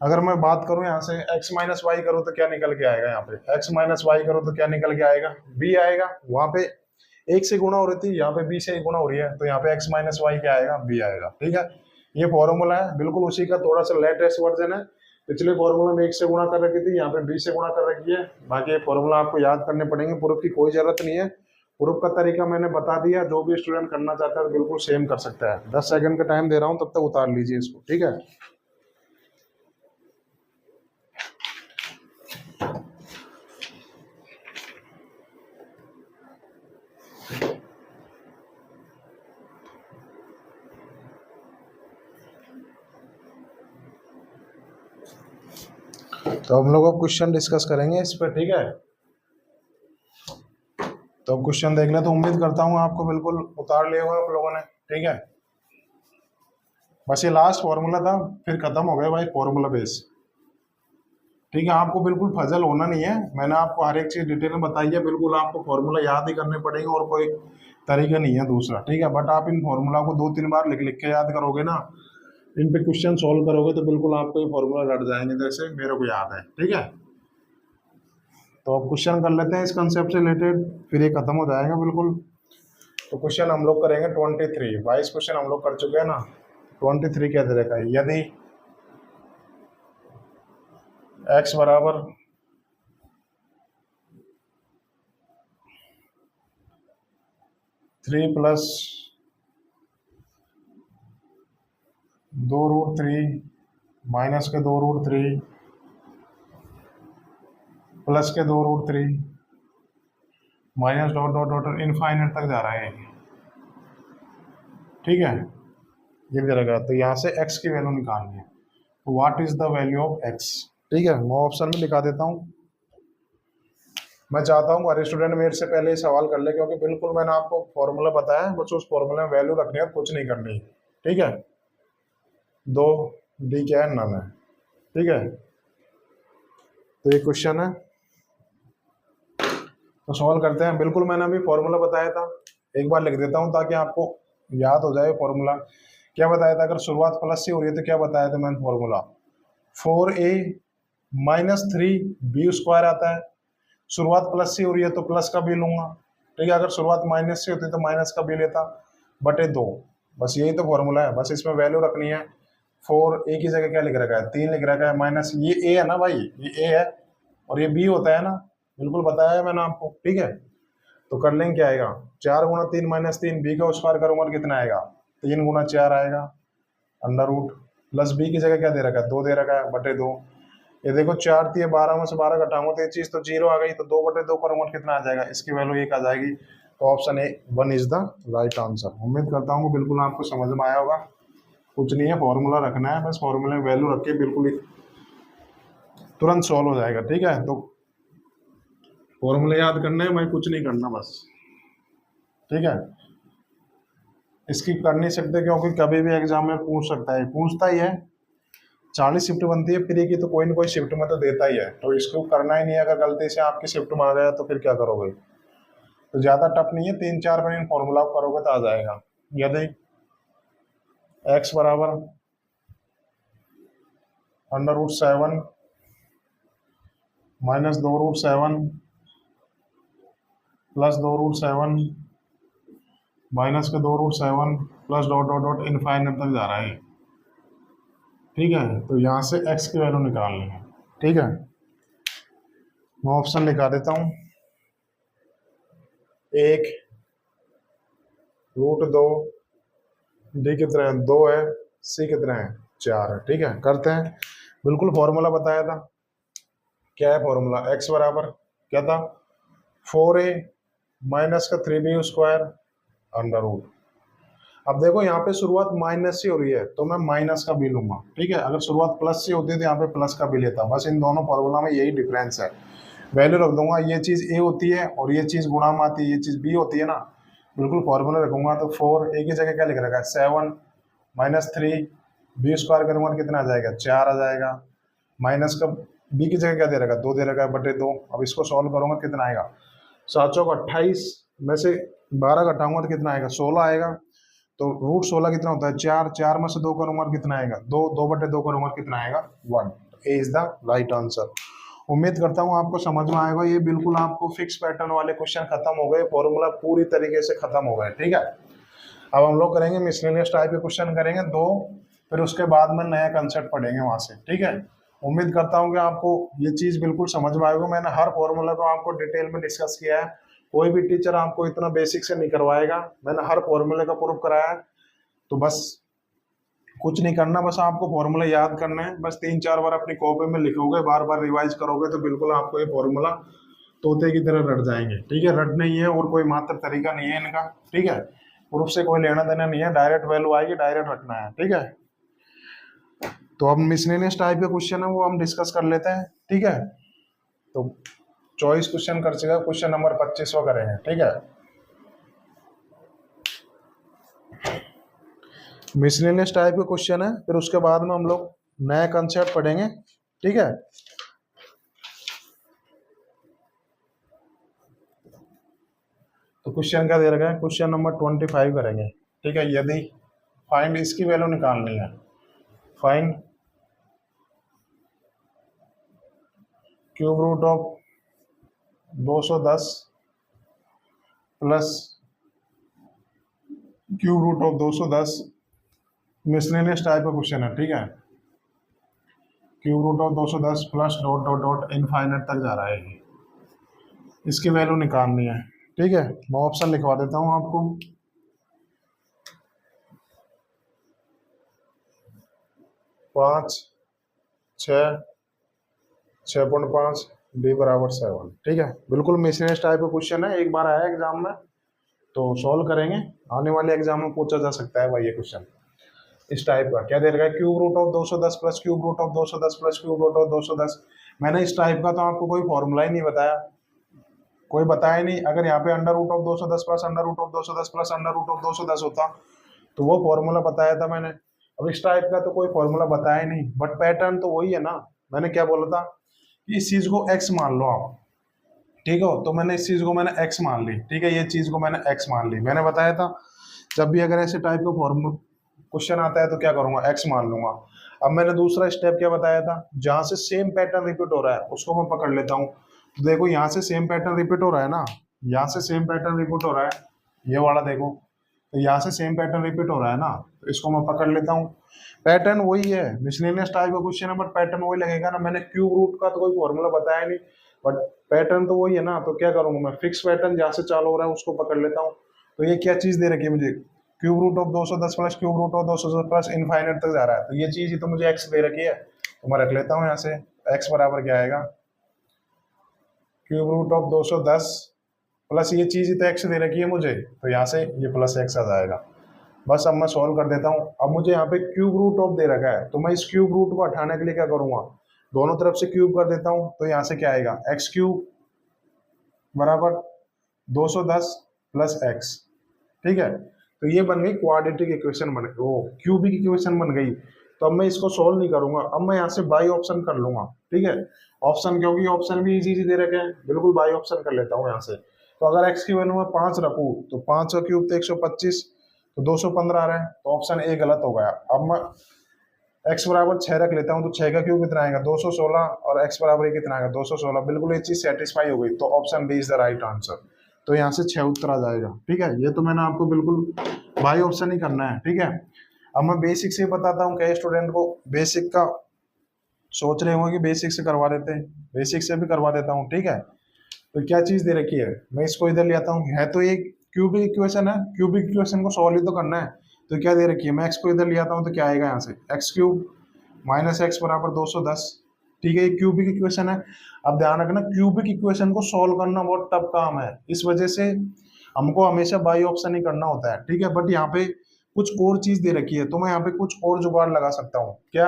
अगर मैं बात करूं यहाँ से x माइनस वाई करूँ तो क्या निकल के आएगा, यहाँ पे x माइनस वाई करूँ तो क्या निकल के आएगा, b आएगा। वहां पे एक से गुणा हो रही थी, यहाँ पे b से गुणा हो रही है, तो यहाँ पे x माइनस वाई क्या आएगा, b आएगा, ठीक है। ये फॉर्मूला है, बिल्कुल उसी का थोड़ा सा लेटेस्ट वर्जन है। पिछले फॉर्मूला में 1 से गुणा कर रखी थी, यहाँ पे b से गुणा कर रखी है। बाकी ये फॉर्मूला आपको याद करने पड़ेंगे, प्रूफ की कोई जरूरत नहीं है, प्रूफ का तरीका मैंने बता दिया, जो भी स्टूडेंट करना चाहता है बिल्कुल सेम कर सकता है। 10 सेकंड का टाइम दे रहा हूँ, तब तक उतार लीजिए इसको, ठीक है। तो हम लोग अब क्वेश्चन डिस्कस करेंगे इस पर, ठीक है। तो क्वेश्चन देख लें, तो उम्मीद करता हूँ आपको बिल्कुल उतार लिया होगा आप लोगों ने, ठीक है। बस ये लास्ट फॉर्मूला था, फिर खत्म हो गया भाई फॉर्मूला बेस, ठीक है। आपको बिल्कुल फजल होना नहीं है, मैंने आपको हर एक चीज डिटेल में बताई है, बिल्कुल आपको फॉर्मूला याद ही करने पड़ेंगे और कोई तरीका नहीं है दूसरा, ठीक है। बट आप इन फॉर्मूला को 2-3 बार लिख लिख के याद करोगे ना, इन पे क्वेश्चन सॉल्व करोगे तो बिल्कुल आपको ये फॉर्मूला रट जाएंगे, जैसे मेरे को याद है, ठीक है। तो अब क्वेश्चन कर लेते हैं इस कंसेप्ट से रिलेटेड, फिर ये खत्म हो जाएगा बिल्कुल। तो क्वेश्चन हम लोग करेंगे 23, 22 क्वेश्चन हम लोग कर चुके हैं ना, 23 क्या दे रखा है, यदि x बराबर 3 प्लस 2√3 माइनस के 2√3 प्लस के 2√3 minus dot dot dot infinite तक जा रहा है, ठीक है, ये दे रखा। तो यहाँ से x की वैल्यू निकालनी है, तो what is the value of x, ठीक है। मैं ऑप्शन में लिखा देता हूँ, मैं चाहता हूँ हर स्टूडेंट मेरे से पहले ही सवाल कर ले, क्योंकि बिल्कुल मैंने आपको फॉर्मूला बताया, बस उस फॉर्मूले में वैल्यू रखनी है, कुछ नहीं करनी, ठीक है। 2 डी क्या है, नन है, ठीक है। तो ये क्वेश्चन है, तो सॉल्व करते हैं। बिल्कुल मैंने अभी फॉर्मूला बताया था, एक बार लिख देता हूँ ताकि आपको याद हो जाए फॉर्मूला। क्या बताया था, अगर शुरुआत प्लस से हो रही है तो क्या बताया था मैंने formula, 4a minus 3b square आता है। शुरुआत प्लस से हो रही है तो प्लस का b लूंगा, ठीक है। अगर शुरुआत माइनस से होती तो माइनस का b लेता, बटे 2, बस यही तो फॉर्मूला है। बस इसमें वैल्यू रखनी है, 4a की जगह क्या लिख रखा है, 3 लिख रखा है, माइनस ये a है ना भाई, ये a है और ये b होता है ना, बिल्कुल बताया है मैंने आपको, ठीक है। तो कर लेंगे, क्या आएगा 4 गुणा 3 माइनस 3, b का स्क्वायर करूंगा कितना आएगा, 3 गुणा 4 आएगा अंडर रूट, प्लस बी की जगह क्या दे रखा है, 2 दे रखा है, बटे 2। ये देखो 4 थी, 12 में से 12 घटाऊंगा तो ये चीज तो 0 आ गई, तो 2 बटे 2 करूंगा कितना आ जाएगा, इसकी वैल्यू 1 आ जाएगी। तो option A 1 is the right answer. उम्मीद करता हूँ बिल्कुल आपको समझ में आया होगा। कुछ नहीं है, फॉर्मूला रखना है, बस फॉर्मूले में वैल्यू रख के बिल्कुल ही तुरंत सॉल्व हो जाएगा। ठीक है, तो फॉर्मूले याद करने हैं, मैं कुछ नहीं करना बस। ठीक है, इसकी कर नहीं सकते क्योंकि कभी भी एग्जाम में पूछ सकता है, पूछता ही है। 40 शिफ्ट बनती है प्री की, तो कोई ना कोई शिफ्ट में तो देता ही है, तो इसको करना ही नहीं है। अगर गलती से आपकी शिफ्ट में आ गया तो फिर क्या करोगे। तो ज्यादा टफ नहीं है, 3-4 मिनट फॉर्मूला करोगे तो आ जाएगा। यदि x बराबर √7 माइनस 2√7 प्लस 2√7 माइनस के 2√7 plus dot dot dot infinite तक जा रहा है। ठीक है, तो यहाँ से x की वैल्यू निकालनी है। ठीक है, मैं ऑप्शन लिखा देता हूँ। 1 √2, डी कितना है 2 है, सी कितना है 4 है। ठीक है, करते हैं। बिल्कुल फॉर्मूला बताया था, क्या है फॉर्मूला, x बराबर क्या था 4a माइनस का 3b² अंडर रूट। अब देखो यहाँ पे शुरुआत माइनस से हो रही है तो मैं माइनस का भी लूंगा। ठीक है, अगर शुरुआत प्लस से होती है तो यहाँ पे प्लस का भी लेता। बस इन दोनों फॉर्मूला में यही डिफरेंस है। वैल्यू रख दूंगा, ये चीज ए होती है और ये चीज गुणा में आती है, ये चीज बी होती है ना। बिल्कुल फॉर्मूला रखूंगा तो 4 ए की जगह क्या लिख रखा है 7 माइनस 3 b² करूंगा कितना आ जाएगा 4 आ जाएगा। माइनस का बी की जगह क्या दे रखा है 2 दे रखा है, बटे 2। अब इसको सॉल्व करूंगा कितना आएगा 7 चौक 28 में से 12 घटाऊंगा तो कितना आएगा 16 आएगा। तो √16 कितना होता है 4, 4 में से 2 करूंगा कितना आएगा 2, 2 बटे 2 करूंगा कितना आएगा 1। ए इज द राइट आंसर। उम्मीद करता हूँ आपको समझ में आएगा। ये बिल्कुल आपको फिक्स पैटर्न वाले क्वेश्चन खत्म हो गए, फॉर्मूला पूरी तरीके से खत्म हो गए। ठीक है, अब हम लोग करेंगे मिसलेनियस टाइप के क्वेश्चन करेंगे 2, फिर उसके बाद में नया कंसेप्ट पढ़ेंगे वहां से। ठीक है, उम्मीद करता हूँ कि आपको ये चीज बिल्कुल समझ में आएगा। मैंने हर फॉर्मूला को आपको डिटेल में डिस्कस किया है, कोई भी टीचर आपको इतना बेसिक से नहीं करवाएगा। मैंने हर फॉर्मूले का प्रूफ कराया है। तो बस कुछ नहीं करना, बस आपको फॉर्मूला याद करना है। बस 3-4 बार अपनी कॉपी में लिखोगे, बार बार रिवाइज करोगे तो बिल्कुल आपको ये फॉर्मूला तोते की तरह रट जाएंगे। ठीक है, रट नहीं है और कोई मात्र तरीका नहीं है इनका। ठीक है, प्रूफ से कोई लेना देना नहीं है, डायरेक्ट वैल्यू आएगी, डायरेक्ट रखना है। ठीक है, तो अब मिसलेनियस टाइप के क्वेश्चन है वो हम डिस्कस कर लेते हैं। ठीक है, तो चॉइस क्वेश्चन कर चुका, क्वेश्चन नंबर 25वां करेंगे। ठीक है, मिसलेनियस टाइप के क्वेश्चन है, फिर उसके बाद में हम लोग नया कंसेप्ट पढ़ेंगे। ठीक है, तो क्वेश्चन क्या दे रखा है, क्वेश्चन नंबर 25 करेंगे। ठीक है, यदि फाइंड इसकी वैल्यू निकालनी है, find cube root of 210 plus cube root of 210 miscellaneous type का क्वेश्चन है। ठीक है, cube root of 210 plus dot dot dot infinite तक जा रहा है, इसकी वैल्यू निकालनी है। ठीक है, मैं ऑप्शन लिखवा देता हूं आपको। 5, 6, 6.5 b बराबर 7। ठीक है, बिल्कुल मिसलेनियस टाइप का क्वेश्चन है, एक बार आया एग्जाम में तो सॉल्व करेंगे। आने वाले एग्जाम में पूछा जा सकता है भाई ये क्वेश्चन इस टाइप का। क्या दे रखा है, cube root of 210 plus cube root of 210 plus cube root of 210। मैंने इस टाइप का तो आपको कोई फॉर्मूला ही नहीं बताया, कोई बताया नहीं। अगर यहाँ पे under root of 210 plus under root of 210 plus under root of 210 होता तो वो फॉर्मूला बताया था मैंने। अब इस टाइप का तो कोई फॉर्मूला बताया नहीं, बट पैटर्न तो वही है ना। मैंने क्या बोला था, इस चीज को एक्स मान लो आप। ठीक है, तो मैंने इस चीज को मैंने एक्स मान ली। ठीक है, ये चीज को मैंने एक्स मान ली। मैंने बताया था जब भी अगर ऐसे टाइप का फॉर्मूला क्वेश्चन आता है तो क्या करूंगा, एक्स मान लूंगा। अब मैंने दूसरा स्टेप क्या बताया था, जहां से सेम पैटर्न रिपीट हो रहा है उसको मैं पकड़ लेता हूँ। तो देखो यहाँ से सेम पैटर्न रिपीट हो रहा है ना, यहाँ से सेम पैटर्न रिपीट हो रहा है, ये वाला देखो, तो यहाँ से सेम पैटर्न रिपीट हो रहा है ना, तो इसको मैं पकड़ लेता हूँ। पैटर्न वही है, मिसलेनियस टाइप का क्वेश्चन है बट पैटर्न वही लगेगा ना। मैंने क्यूब रूट का तो कोई फॉर्मूला बताया नहीं, बट पैटर्न तो वही है ना। तो क्या करूंगा मैं, फिक्स पैटर्न जहाँ से चालू हो रहा है उसको पकड़ लेता हूँ। तो ये क्या चीज दे रखी है मुझे, cube root of 210 plus cube root of 210 plus infinite तक जा रहा है, तो ये चीज ही तो मुझे एक्स दे रखी है, तो मैं रख लेता हूँ यहाँ से एक्स बराबर क्या आएगा, क्यूब रूट ऑफ 210 प्लस ये चीज ही तो एक्स दे रखी है मुझे, तो यहाँ से ये प्लस एक्स आ जाएगा। बस अब मैं सॉल्व कर देता हूँ। अब मुझे यहाँ पे क्यूब रूट ऑफ दे रखा है, तो मैं इस क्यूब रूट को हटाने के लिए क्या करूंगा, दोनों तरफ से क्यूब कर देता हूँ, तो यहाँ से क्या आएगा, एक्स क्यूब बराबर 210 प्लस एक्स। ठीक है, तो ये बन गई क्वाड्रेटिक इक्वेशन, बन गई वो क्यूबिक इक्वेशन बन गई। तो अब मैं इसको सोल्व नहीं करूंगा, अब मैं यहाँ से बाई ऑप्शन कर लूंगा। ठीक है, ऑप्शन क्योंकि ऑप्शन भी इजी दे रखे हैं, बिल्कुल बाई ऑप्शन कर लेता हूँ यहाँ से। तो अगर एक्स की वैल्यू में 5 रखूँ तो 5 का क्यूब तो 125, तो 215 आ रहा है, तो ऑप्शन ए गलत हो गया। अब मैं एक्स बराबर 6 रख लेता हूँ, तो 6 का क्यूब कितना आएगा 216, और एक्स बराबर कितना आएगा 216, बिल्कुल ये चीज सेटिस्फाई हो गई, तो option B is the right answer. तो यहाँ से 6 उत्तर आ जाएगा। ठीक है, ये तो मैंने आपको बिल्कुल बाई ऑप्शन ही करना है। ठीक है, अब मैं बेसिक से बताता हूँ, कई स्टूडेंट को बेसिक का सोच रहे होंगे कि बेसिक से करवा देते हैं, बेसिक से भी करवा देता हूँ। ठीक है, तो क्या चीज दे रखी है, मैं इसको इधर ले आता हूँ, है तो एक क्यूबिक इक्वेशन है, क्यूबिक इक्वेशन को सॉल्व ही तो करना है। तो क्या दे रखी है, मैं एक्स को इधर ले आता हूँ, तो क्या आएगा यहाँ से एक्स क्यूब माइनस एक्स बराबर 210। ठीक है, ये क्यूबिक इक्वेशन है। अब ध्यान रखना, क्यूबिक इक्वेशन को सॉल्व करना बहुत टफ काम है, इस वजह से हमको हमेशा बाई ऑप्शन ही करना होता है। ठीक है, बट यहाँ पे कुछ और चीज दे रखी है, तो मैं यहाँ पे कुछ और जुगाड़ लगा सकता हूँ। क्या,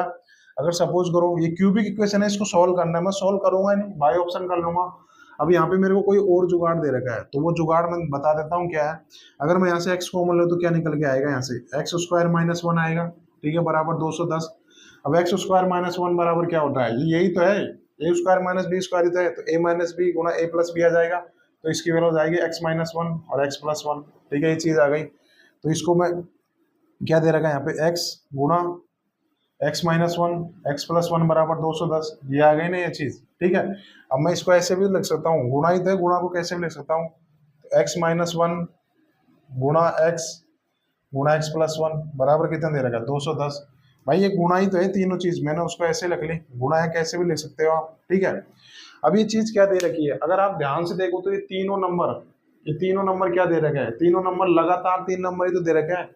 अगर सपोज करो ये क्यूबिक इक्वेशन है, इसको सॉल्व करना है, मैं सॉल्व करूंगा नहीं, बाई ऑप्शन कर लूंगा। अब यहाँ पे मेरे को कोई और जुगाड़ दे रखा है, तो वो जुगाड़ मैं बता देता हूँ क्या है। अगर मैं यहाँ से एक्स कॉमन लूँ तो क्या निकल के आएगा, यहाँ से एक्स स्क्वायर माइनस 1 आएगा। ठीक है, बराबर 210। अब एक्स स्क्वायर माइनस 1 बराबर क्या होता है, यही तो है, ए स्क्वायर माइनस बी स्क्वायर ही तो है, तो ए माइनस बी गुना ए प्लस बी आ जाएगा, तो इसकी वैल्यू हो जाएगी एक्स माइनस 1 और एक्स प्लस 1। ठीक है, ये चीज आ गई। तो इसको मैं क्या दे रखा है यहाँ पे, एक्स गुना एक्स माइनस 1 एक्स प्लस 1 बराबर 210, ये आ गई ना ये चीज। ठीक है, अब मैं इसको ऐसे भी लिख सकता हूँ, गुणा ही तो है, गुणा को कैसे भी लिख सकता हूँ, एक्स माइनस 1 गुणा एक्स प्लस 1 बराबर कितना दे रखा है 210। भाई ये गुणा ही तो है, तीनों चीज मैंने उसको ऐसे लिख ली, गुणा है कैसे भी लिख सकते हो आप। ठीक है, अब ये चीज क्या दे रखी है, अगर आप ध्यान से देखो तो ये तीनों नंबर क्या दे रखे हैं, तीनों नंबर लगातार 3 नंबर ही तो दे रखे हैं।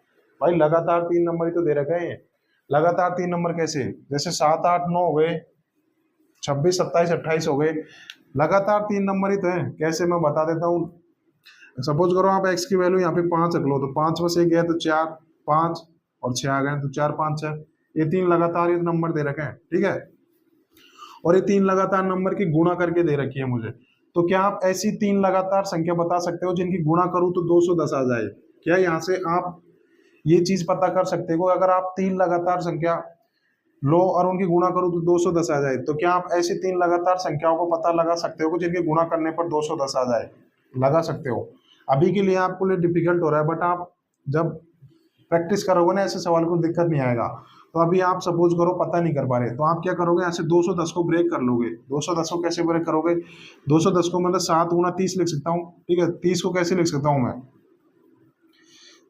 भाई लगातार 3 नंबर ही तो दे रखे हैं, लगातार 3 नंबर कैसे, जैसे 7 8 9 हो गए, 26 27 28 हो गए, लगातार 3 नंबर ही तो है। कैसे, मैं बता देता हूँ। सपोज करो आप एक्स की वैल्यू यहाँ पे 5 रख लो, तो 5 में से गया तो 4 5 और 6 आ गए, तो 4 5 6, ये 3 लगातार ये नंबर दे रखे हैं। ठीक है, और ये 3 लगातार नंबर की गुणा करके दे रखी है मुझे। तो क्या आप ऐसी 3 लगातार संख्या बता सकते हो जिनकी गुणा करूँ तो 210 आ जाए? क्या यहाँ से आप ये चीज पता कर सकते हो, अगर आप 3 लगातार संख्या लो और उनकी गुणा करो तो 210 आ जाए, तो क्या आप ऐसी 3 लगातार संख्याओं को पता लगा सकते हो कि जिनके गुणा करने पर 210 आ जाए? लगा सकते हो। अभी के लिए आपको लिए डिफिकल्ट हो रहा है, बट आप जब प्रैक्टिस करोगे ना ऐसे सवाल को दिक्कत नहीं आएगा। तो अभी आप सपोज करो पता नहीं कर पा रहे, तो आप क्या करोगे, यहाँ से 210 को ब्रेक कर लोगे। 210 को कैसे ब्रेक करोगे, 210 को मतलब 7 गुना 30 लिख सकता हूँ। ठीक है, 30 को कैसे लिख सकता हूँ मैं,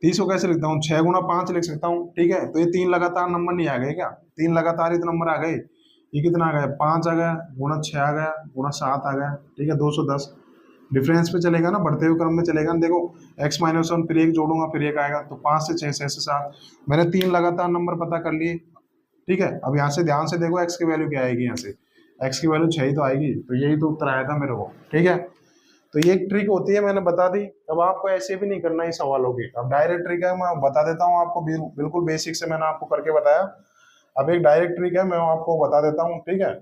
30 को कैसे लिखता हूँ, 6 गुना 5 लिख सकता हूँ। ठीक है, तो ये 3 लगातार नंबर नहीं आ गए क्या, 3 लगातार ही तो नंबर आ गए। ये कितना आ गया, 5 आ गया, गुना 6 आ गया, गुना 7 आ गया। ठीक है, 210 डिफरेंस पे चलेगा ना, बढ़ते हुए क्रम में चलेगा ना। देखो x माइनस 1 फिर एक जोड़ूंगा फिर एक आएगा, तो 5 से 6 से 7 मैंने 3 लगातार नंबर पता कर लिए। ठीक है, अब यहाँ से ध्यान से देखो x की वैल्यू क्या आएगी, यहाँ से x की वैल्यू 6 ही तो आएगी, तो यही तो उत्तर आया था मेरे को। ठीक है, तो ये एक ट्रिक होती है, मैंने बता दी। अब आपको ऐसे भी नहीं करना ही सवालों की, अब डायरेक्ट ट्रिक है, मैं बता देता हूँ आपको, बिल्कुल बेसिक से मैंने आपको करके बताया। अब एक डायरेक्ट ट्रिक है, मैं आपको बता देता हूँ। ठीक है,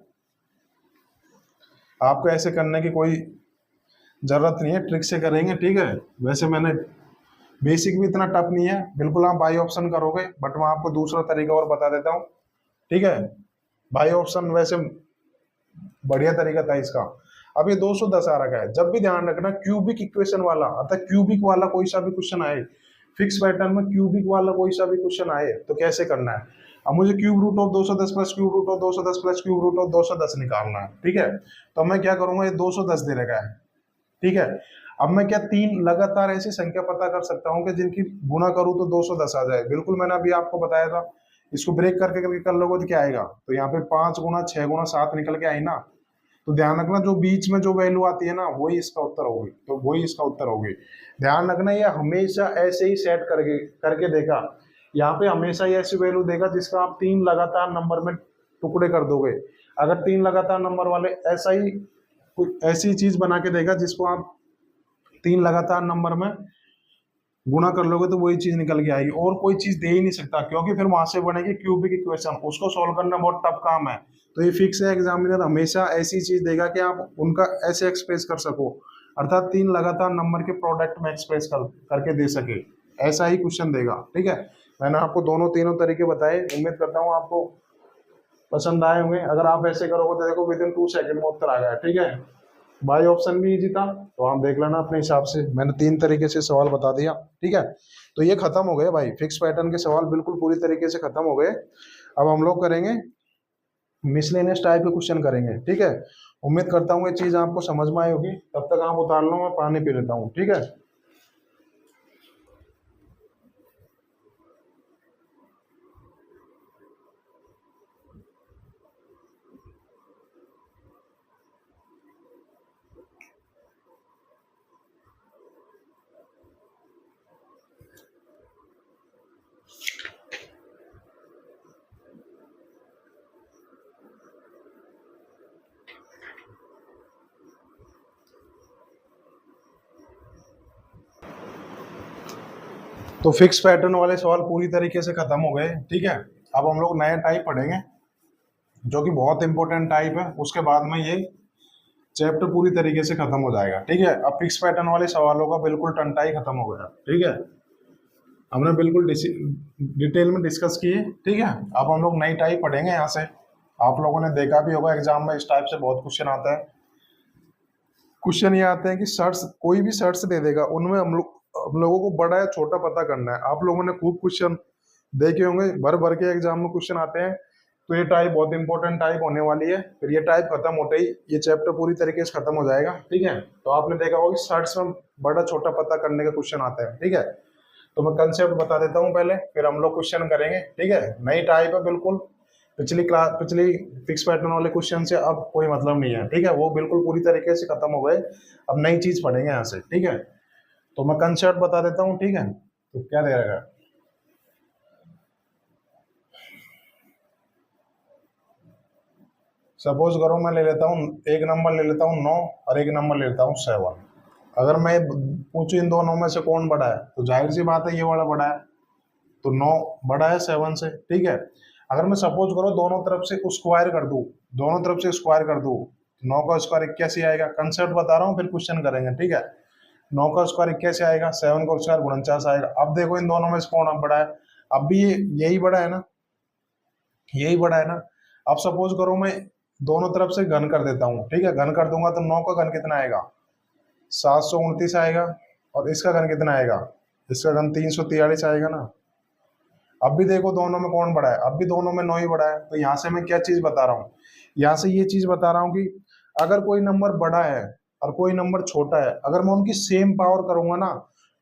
आपको ऐसे करने की कोई जरूरत नहीं है, ट्रिक से करेंगे। ठीक है, वैसे मैंने बेसिक भी इतना टफ नहीं है, बिल्कुल आप बाई ऑप्शन करोगे, बट मैं आपको दूसरा तरीका और बता देता हूँ। ठीक है, बाई ऑप्शन वैसे बढ़िया तरीका था इसका। अब ये 210 आ रखा है, जब भी ध्यान रखना क्यूबिक इक्वेशन वाला, अर्थात क्यूबिक वाला कोई सा भी क्वेश्चन आए, फिक्स पैटर्न में क्यूबिक वाला कोई सा भी क्वेश्चन आए, तो कैसे करना है। अब मुझे cube root of 210 plus cube root of 210 plus cube root of 210 निकालना है। ठीक है, तो मैं क्या करूंगा, ये 210 दे रखा है। ठीक है, अब मैं क्या 3 लगातार ऐसी संख्या पता कर सकता हूँ कि जिनकी गुणा करूँ तो 210 आ जाए। बिल्कुल मैंने अभी आपको बताया था, इसको ब्रेक करके कर लोगे तो क्या आएगा, तो यहाँ पे 5 गुना 6 गुना 7 निकल के आई ना, तो ध्यान रखना जो बीच में जो वैल्यू आती है ना वही इसका उत्तर होगी, तो वही इसका उत्तर होगी। ध्यान रखना ये हमेशा ऐसे ही सेट करके करके देगा, यहाँ पे हमेशा ही ऐसी वैल्यू देगा जिसका आप 3 लगातार नंबर में टुकड़े कर दोगे। अगर 3 लगातार नंबर वाले ऐसा ही कुछ ऐसी चीज बना के देगा जिसको आप 3 लगातार नंबर में गुणा कर लोगे तो वही चीज निकल के आएगी, और कोई चीज दे ही नहीं सकता, क्योंकि फिर वहां से बनेगी क्यूबिक इक्वेशन, उसको सोल्व करना बहुत टफ काम है। तो ये फिक्स है, एग्जामिनर हमेशा ऐसी चीज देगा कि आप उनका ऐसे एक्सप्रेस कर सको, अर्थात 3 लगातार नंबर के प्रोडक्ट में एक्सप्रेस करके दे सके, ऐसा ही क्वेश्चन देगा। ठीक है, मैंने आपको दोनों तीनों तरीके बताए, उम्मीद करता हूँ आपको पसंद आए होंगे। अगर आप ऐसे करोगे तो देखो विद इन 2 सेकंड में उत्तर आ गया। ठीक है, बाई ऑप्शन भी इजी था, तो आप देख लेना अपने हिसाब से, मैंने 3 तरीके से सवाल बता दिया। ठीक है, तो ये खत्म हो गए भाई, फिक्स पैटर्न के सवाल बिल्कुल पूरी तरीके से खत्म हो गए। अब हम लोग करेंगे मिसलेनियस टाइप के क्वेश्चन करेंगे। ठीक है, उम्मीद करता हूँ ये चीज आपको समझ में आई होगी। तब तक आप उतार लो, मैं पानी पी लेता हूँ। ठीक है, तो फिक्स पैटर्न वाले सवाल पूरी तरीके से खत्म हो गए। ठीक है, अब हम लोग नया टाइप पढ़ेंगे जो कि बहुत इंपॉर्टेंट टाइप है, उसके बाद में ये चैप्टर पूरी तरीके से खत्म हो जाएगा। ठीक है, अब फिक्स पैटर्न वाले सवालों का बिल्कुल टंटाई खत्म हो गया। ठीक है, हमने बिल्कुल डिटेल में डिस्कस किए। ठीक है, अब हम लोग नई टाइप पढ़ेंगे यहाँ से। आप लोगों ने देखा भी होगा एग्जाम में इस टाइप से बहुत क्वेश्चन आता है। क्वेश्चन ये आते हैं कि शर्ट्स, कोई भी शर्ट्स दे देगा, उनमें हम लोगों को बड़ा या छोटा पता करना है। आप लोगों ने खूब क्वेश्चन देखे होंगे, भर भर के एग्जाम में क्वेश्चन आते हैं। तो ये टाइप बहुत इंपॉर्टेंट टाइप होने वाली है। फिर ये टाइप खत्म होते ही ये चैप्टर पूरी तरीके से खत्म हो जाएगा। ठीक है, तो आपने देखा होगा कि शर्ट्स में बड़ा छोटा पता करने का क्वेश्चन आता है। ठीक है, तो मैं कंसेप्ट बता देता हूँ पहले, फिर हम लोग क्वेश्चन करेंगे। ठीक है, नई टाइप है बिल्कुल, पिछली फिक्स पैटर्न वाले क्वेश्चन से अब कोई मतलब नहीं है। ठीक है, वो बिल्कुल पूरी तरीके से खत्म हो गए, अब नई चीज पढ़ेंगे यहाँ से। ठीक है, तो मैं कंसेप्ट बता देता हूँ। ठीक है, तो क्या दे रहेगा, सपोज करो मैं ले लेता हूँ एक नंबर ले लेता हूँ 9 और एक नंबर ले लेता हूँ 7। अगर मैं पूछूं इन दोनों में से कौन बड़ा है, तो जाहिर सी बात है ये वाला बड़ा है, तो 9 बड़ा है 7 से। ठीक है, अगर मैं सपोज करो दोनों तरफ से स्क्वायर कर दूं, दोनों तरफ से स्क्वायर कर दूं, 9 का स्क्वायर 81 आएगा। कंसेप्ट बता रहा हूँ, फिर क्वेश्चन करेंगे। ठीक है, 9 का स्क्वायर 81 आएगा, 7 का स्क्वायर 49 आएगा। अब देखो इन दोनों में से कौन अब बड़ा है, अब भी यही बड़ा है ना, यही बड़ा है ना। अब सपोज करो मैं दोनों तरफ से घन कर देता हूँ। ठीक है, घन कर दूंगा तो 9 का घन कितना आएगा, 729 आएगा, और इसका घन कितना आएगा, इसका घन 343 आएगा ना। अब भी देखो दोनों में कौन बड़ा है, अब भी दोनों में 9 ही बड़ा है। तो यहाँ से मैं क्या चीज बता रहा हूँ, यहाँ से ये चीज बता रहा हूँ कि अगर कोई नंबर बड़ा है और कोई नंबर छोटा है, अगर मैं उनकी सेम पावर करूंगा ना,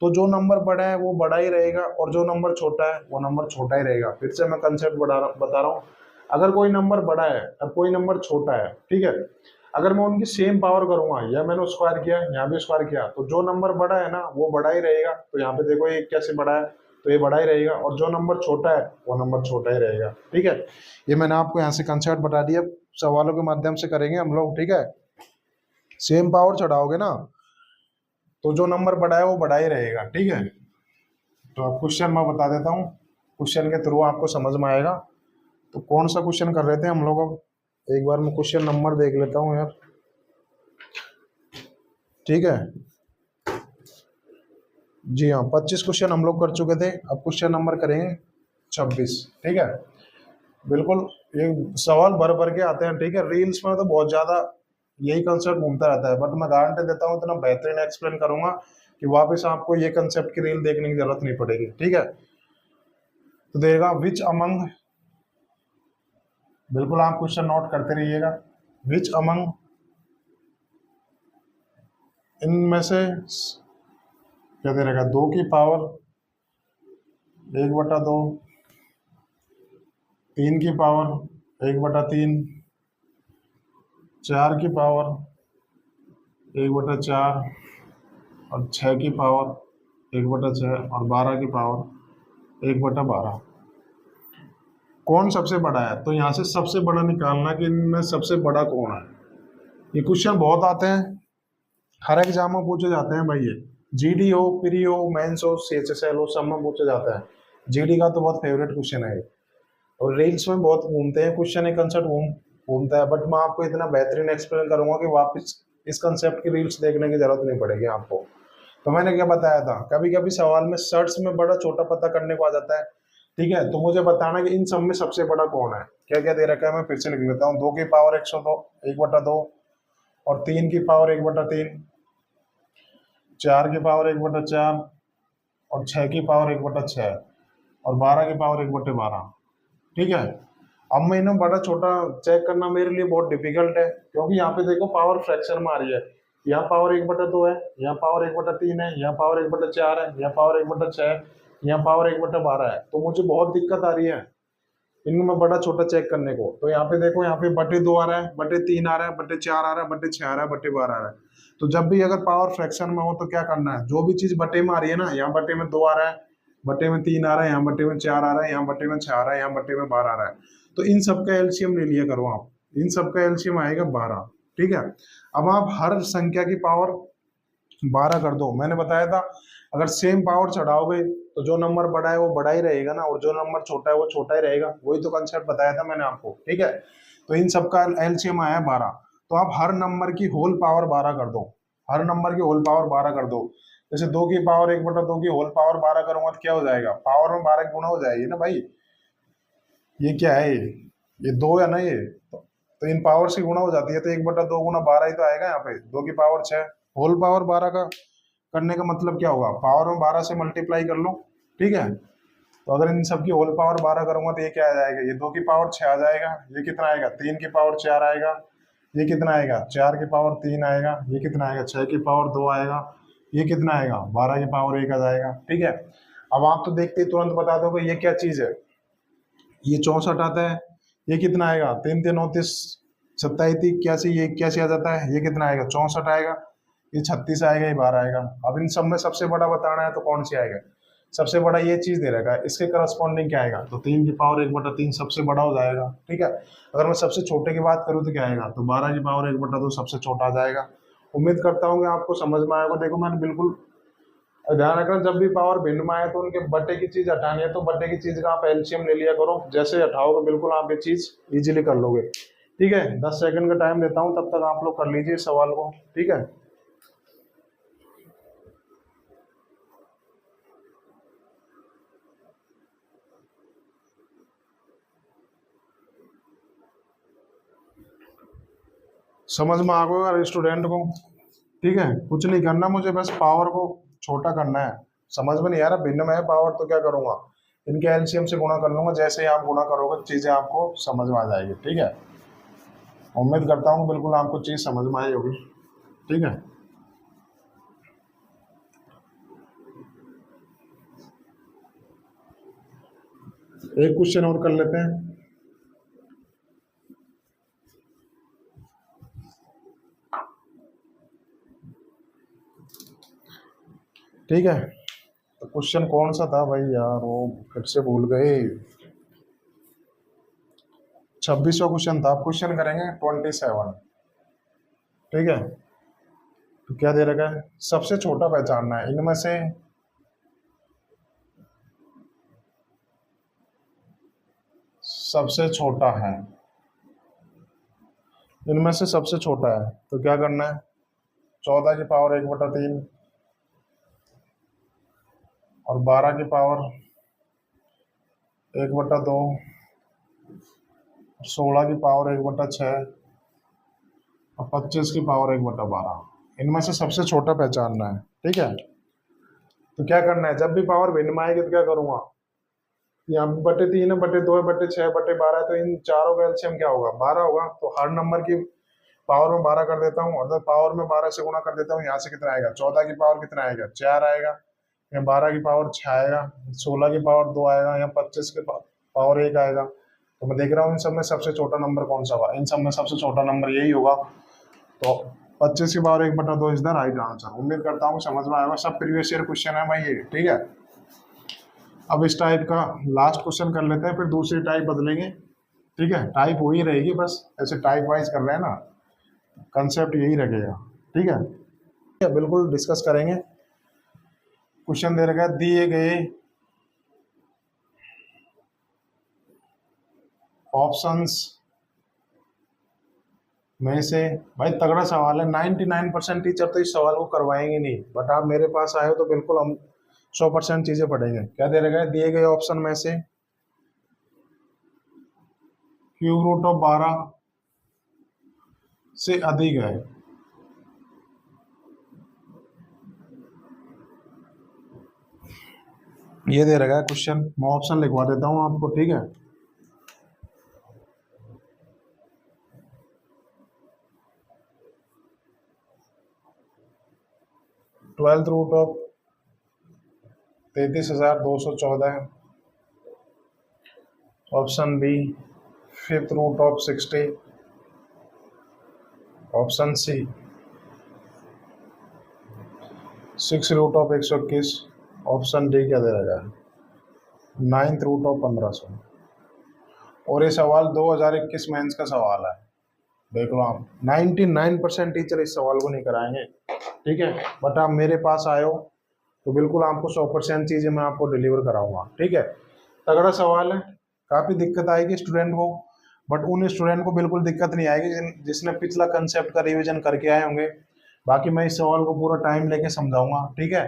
तो जो नंबर बड़ा है वो बड़ा ही रहेगा, और जो नंबर छोटा है वो नंबर छोटा ही रहेगा। फिर से मैं कंसेप्ट बता रहा हूँ, अगर कोई नंबर बड़ा है और कोई नंबर छोटा है, ठीक है, अगर मैं उनकी सेम पावर करूंगा, या मैंने स्क्वायर किया यहाँ भी स्क्वायर किया, तो जो नंबर बड़ा है ना वो बड़ा ही रहेगा। तो यहाँ पे देखो ये कैसे बड़ा है, तो ये बड़ा ही रहेगा, और जो नंबर छोटा है वो नंबर छोटा ही रहेगा। ठीक है, ये मैंने आपको यहाँ से कंसेप्ट बता दिया, सवालों के माध्यम से करेंगे हम लोग। ठीक है, सेम पावर चढ़ाओगे ना तो जो नंबर बड़ा है वो बड़ा ही रहेगा। ठीक है, तो अब क्वेश्चन मैं बता देता हूँ, क्वेश्चन के थ्रू आपको समझ में आएगा। तो कौन सा क्वेश्चन कर रहे थे हम लोग, अब एक बार मैं क्वेश्चन नंबर देख लेता हूँ यार। ठीक है, जी हाँ, 25 क्वेश्चन हम लोग कर चुके थे, अब क्वेश्चन नंबर करेंगे 26। ठीक है, बिल्कुल ये सवाल भर भर के आते हैं। ठीक है, रील्स में तो बहुत ज्यादा यही कंसेप्ट घूमता रहता है, बट मैं गारंटी देता हूँ इतना बेहतरीन एक्सप्लेन करूंगा कि वापस आपको ये कंसेप्ट की रील देखने की जरूरत नहीं पड़ेगी। ठीक है, तो देगा विच अमंग, बिल्कुल आप क्वेश्चन नोट करते रहिएगा, विच अमंग इनमें से क्या दे रहेगा, 2 की पावर 1/2, 3 की पावर 1/3, 4 की पावर 1/4 और 6 की पावर 1/6 और 12 की पावर 1/12। कौन सबसे बड़ा है? तो यहाँ से सबसे बड़ा निकालना कि इनमें सबसे बड़ा कौन है। ये क्वेश्चन बहुत आते हैं, हर एग्जाम में पूछे जाते हैं भाई। ये जीडी हो, प्री हो, मेंस हो, सीएचएसएल हो, सब में पूछे जाता है। जीडी का तो बहुत फेवरेट क्वेश्चन है ये, और रील्स में बहुत घूमते हैं क्वेश्चन, एक कंसेप्ट घूमता है, बट मैं आपको इतना बेहतरीन एक्सप्लेन करूंगा कि वापस इस कंसेप्ट की रील्स देखने की जरूरत नहीं पड़ेगी आपको। तो मैंने क्या बताया था, कभी कभी सवाल में सर्च में बड़ा छोटा पता करने को आ जाता है, ठीक है, तो मुझे बताना कि इन सब में सबसे बड़ा कौन है। क्या क्या दे रखा है मैं फिर से लिख लेता हूँ। 2 की पावर 102 1/2 और 3 की पावर 1/3, 4 की पावर 1/4 और 6 की पावर 1/6 और 12 की पावर 1/12। ठीक है, अब मैं इन्हें बड़ा छोटा चेक करना मेरे लिए बहुत डिफिकल्ट है, क्योंकि यहाँ पे देखो पावर फ्रैक्शन में आ रही है। यहाँ पावर 1/2 है, यहाँ पावर 1/3 है, यहाँ पावर 1/4 है, यहाँ पावर 1/6 है, यहाँ पावर 1/12 है, तो मुझे बहुत दिक्कत आ रही है इनमें मैं बड़ा छोटा चेक करने को। तो यहाँ पे देखो, यहाँ पे 2 आ रहा है, 3 आ रहा है, 4 आ रहा है, 6 आ रहा है, 12 आ रहा है। तो जब भी अगर पावर फ्रैक्शन में हो तो क्या करना है, जो भी चीज बटे में आ रही है ना, यहाँ बटे में 2 आ रहा है, बटे में 3 आ रहा है, यहाँ बटे में 4 आ रहा है, यहाँ बटे में 6 आ रहा है, यहाँ बटे में 12 आ रहा है, तो इन सबका एलसीएम ले लिया करो आप। इन सबका एलसीएम आएगा 12। ठीक है, अब आप हर संख्या की पावर 12 कर दो। मैंने बताया था अगर सेम पावर चढ़ाओगे तो जो नंबर बड़ा है वो बड़ा ही रहेगा ना, और जो नंबर छोटा है वो छोटा ही रहेगा। वही तो कंसेप्ट बताया था मैंने आपको। ठीक है, तो इन सबका एलसीएम आया 12, तो आप हर नंबर की होल पावर 12 कर दो। हर नंबर की होल पावर 12 कर दो। जैसे 2 की पावर 1/2 की होल पावर 12 करूंगा तो क्या हो जाएगा, पावर में 12 गुना हो जाएगी ना भाई। ये क्या है, ये 2 है ना ये, तो इन पावर से गुणा हो जाती है, तो 1/2 गुना 12 ही तो आएगा यहाँ पे। 2 की पावर 6 होल पावर 12 का करने का मतलब क्या होगा, पावर में 12 से मल्टीप्लाई कर लो। ठीक है, तो अगर इन सब की होल पावर 12 करूंगा तो ये क्या आ जाएगा, ये 2 की पावर 6 आ जाएगा, ये कितना आएगा, 3 की पावर 4 आएगा, ये कितना आएगा, 4 की पावर 3 आएगा, ये कितना आएगा, 6 की पावर 2 आएगा, ये कितना आएगा, 12 की पावर 1 आ जाएगा। ठीक है, अब आप तो देखते ही तुरंत बता दोगे ये क्या चीज है। ये 64 आता है, ये कितना आएगा, 3 3 29 27 81, ये 81 आ जाता है, ये कितना आएगा, 64 आएगा, ये 36 आएगा, ये 12 आएगा। अब इन सब में सबसे बड़ा बताना है तो कौन सी आएगा, सबसे बड़ा ये चीज दे रखा है, इसके करस्पॉन्डिंग क्या आएगा, तो 3 की पावर 1/3 सबसे बड़ा हो जाएगा। ठीक है, अगर मैं सबसे छोटे की बात करूँ तो क्या आएगा, तो 12 की पावर 1/2 सबसे छोटा आ जाएगा। उम्मीद करता हूँ कि आपको समझ में आएगा। देखो मैंने बिल्कुल ध्यान रखना, जब भी पावर भिन्न में आए तो उनके बटे की चीज हटानी है, तो बटे की चीज का आप एलसीएम ले लिया करो। जैसे हटाओगे बिल्कुल आप ये चीज इजीली कर लोगे। ठीक है, 10 सेकंड का टाइम देता हूँ, तब तक आप लोग कर लीजिए इस सवाल को। ठीक है, समझ में आ गया स्टूडेंट को। ठीक है, कुछ नहीं करना मुझे, बस पावर को छोटा करना है। समझ में नहीं आ रहा, भिन्न में है पावर तो क्या करूंगा, इनके एलसीएम से गुणा कर लूंगा। जैसे ही आप गुणा करोगे चीजें आपको समझ में आ जाएगी। ठीक है, उम्मीद करता हूँ बिल्कुल आपको चीज समझ में आई होगी। ठीक है, एक क्वेश्चन और कर लेते हैं। ठीक है, तो क्वेश्चन कौन सा था भाई यार, वो फिर से भूल गए। 26वां क्वेश्चन था। क्वेश्चन करेंगे 27। ठीक है, तो क्या दे रखा है, सबसे छोटा पहचानना है इनमें से सबसे छोटा है, इनमें से सबसे छोटा है, तो क्या करना है, 14 की पावर 1/3 और 12 की पावर 1/2 और 16 की पावर 1/6 और 25 की पावर 1/12, इनमें से सबसे छोटा पहचानना है। ठीक है, तो क्या करना है, जब भी पावर भिन्न में आएगी तो क्या करूंगा, यहाँ 3 है, 2 है, 6 12 है, तो इन चारों का एलसीएम क्या होगा, 12 होगा। तो हर नंबर की पावर में 12 कर देता हूँ, और पावर में 12 से गुणा कर देता हूँ। यहाँ से कितना आएगा, 14 की पावर कितना आएगा, 4 आएगा, यहाँ 12 की पावर 6 आएगा, 16 की पावर 2 आएगा, यहाँ 25 की पावर 1 आएगा, तो मैं देख रहा हूँ इन सब में सबसे छोटा नंबर कौन सा होगा, इन सब में सबसे छोटा नंबर यही होगा। तो 25 की power 1/2 is the right answer. उम्मीद करता हूँ समझ में आएगा, सब प्रीवियस ईयर क्वेश्चन है भाई ये, ठीक है। अब इस टाइप का लास्ट क्वेश्चन कर लेते हैं, फिर दूसरी टाइप बदलेंगे, ठीक है। टाइप वही रहेगी, बस ऐसे टाइप वाइज कर रहे हैं ना, कंसेप्ट यही रहेगा, ठीक है। बिल्कुल डिस्कस करेंगे। क्वेश्चन दे रखा है, दिए गए ऑप्शंस में से, भाई तगड़ा सवाल है, 99% टीचर तो इस सवाल को करवाएंगे नहीं, बट आप मेरे पास आए हो तो बिल्कुल हम 100% चीजें पढ़ेंगे। क्या दे रखा है, दिए गए ऑप्शन में से क्यूब रूट ऑफ 12 से अधिक है। ये दे रखा है क्वेश्चन, मैं ऑप्शन लिखवा देता हूं आपको, ठीक है। Twelfth root of 33,214, option B fifth root of 60, option C 6 root of 121, option D क्या दे रहा है, 9th रूट ऑफ 1500। और ये सवाल 2021 मेंस का सवाल है, देख लो आप, 99% टीचर इस सवाल को नहीं कराएंगे, ठीक है। बट आप मेरे पास आए हो तो बिल्कुल आपको 100% चीजें मैं आपको डिलीवर कराऊंगा, ठीक है। तगड़ा सवाल है, काफी दिक्कत आएगी स्टूडेंट को, बट उन स्टूडेंट को बिल्कुल दिक्कत नहीं आएगी जिसने पिछला कंसेप्ट का रिवीजन करके आए होंगे। बाकी मैं इस सवाल को पूरा टाइम लेके समझाऊंगा, ठीक है।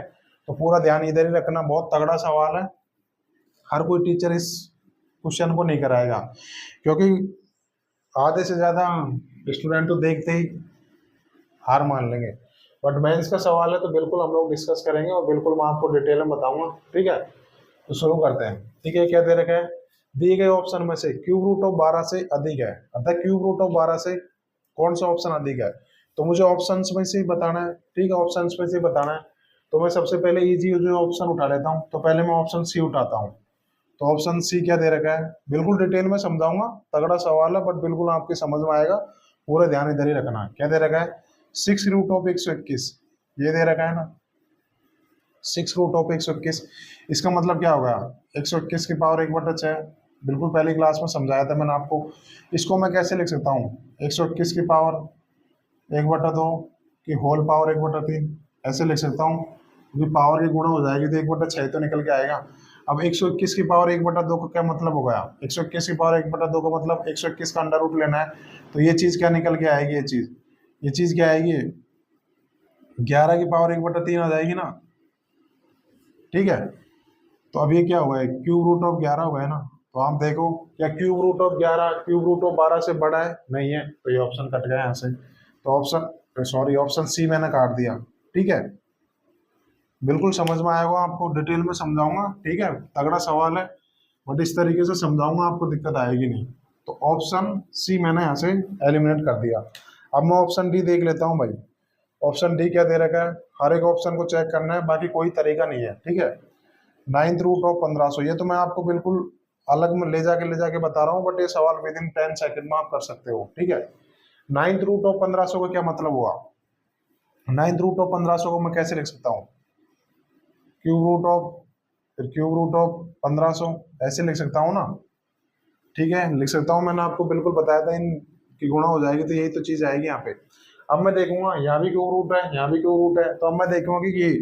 तो पूरा ध्यान इधर ही रखना, बहुत तगड़ा सवाल है, हर कोई टीचर इस क्वेश्चन को नहीं कराएगा, क्योंकि आधे से ज्यादा स्टूडेंट तो देखते ही हार मान लेंगे। बट मेंस का सवाल है तो बिल्कुल हम लोग डिस्कस करेंगे और बिल्कुल मैं आपको डिटेल में बताऊंगा, ठीक है। तो शुरू करते हैं, ठीक है। क्या दे रखा है, दिए गए ऑप्शन में से क्यूब रूट ऑफ 12 से अधिक है, अर्थात क्यूब रूट ऑफ 12 से कौन सा ऑप्शन अधिक है, तो मुझे ऑप्शंस में से ही बताना है, ठीक है। ऑप्शंस में से ही बताना है, तो मैं सबसे पहले इजी जो ऑप्शन उठा लेता हूँ। तो पहले मैं ऑप्शन सी उठाता हूँ। तो ऑप्शन सी क्या दे रखा है, बिल्कुल डिटेल में समझाऊंगा, तगड़ा सवाल है, बट बिल्कुल आपके समझ में आएगा, पूरा ध्यान इधर ही रखना है। क्या दे रखा है, 6 रूट ऑफ 121, ये दे रखा है ना, 6 रूट ऑफ 121, इसका मतलब क्या होगा, 121 की पावर 1/6, बिल्कुल पहली क्लास में समझाया था मैंने आपको। इसको मैं कैसे लिख सकता हूँ, 121 की पावर 1/2 की होल पावर 1/3, ऐसे लिख सकता हूँ, क्योंकि पावर की गुणा हो जाएगी तो 1/6 तो निकल के आएगा। अब 121 की पावर 1/2 का क्या मतलब हो गया, 121 की पावर 1/2 का मतलब 121 का अंडर रूट लेना है, तो ये चीज क्या निकल के आएगी, ये चीज क्या आएगी, 11 की पावर 1/3 आ जाएगी ना, ठीक है। तो अब ये क्या हुआ है, क्यूब रूट ऑफ 11 हुआ है ना। तो आप देखो, क्या cube root of 11 cube root of 12 से बड़ा है, नहीं है, तो ये ऑप्शन कट गया यहाँ से। तो ऑप्शन सी मैंने काट दिया, ठीक है। बिल्कुल समझ में आएगा, आपको डिटेल में समझाऊंगा, ठीक है। तगड़ा सवाल है, बट इस तरीके से समझाऊंगा आपको दिक्कत आएगी नहीं। तो ऑप्शन सी मैंने यहाँ से एलिमिनेट कर दिया। अब मैं ऑप्शन डी देख लेता हूँ भाई। ऑप्शन डी क्या दे रखा है, हर एक ऑप्शन को चेक करना है, बाकी कोई तरीका नहीं है, ठीक है। 9th रूट ऑफ 1500, ये तो मैं आपको बिल्कुल अलग में ले जाके बता रहा हूँ, बट ये सवाल विद इन 10 सेकंड में आप कर सकते हो, ठीक है। 9th रूट ऑफ 1500 का क्या मतलब हुआ, 9th रूट ऑफ 1500 को मैं कैसे लिख सकता हूँ, क्यूब रूट ऑफ, फिर क्यूब रूट ऑफ 1500, ऐसे लिख सकता हूँ ना, ठीक है, लिख सकता हूँ। मैंने आपको बिल्कुल बताया था, इन की गुणा हो जाएगी तो यही तो चीज आएगी यहाँ पे। अब मैं देखूंगा यहाँ भी क्यूब रूट है, यहाँ भी क्यूब रूट है, तो अब मैं देखूंगा कि ये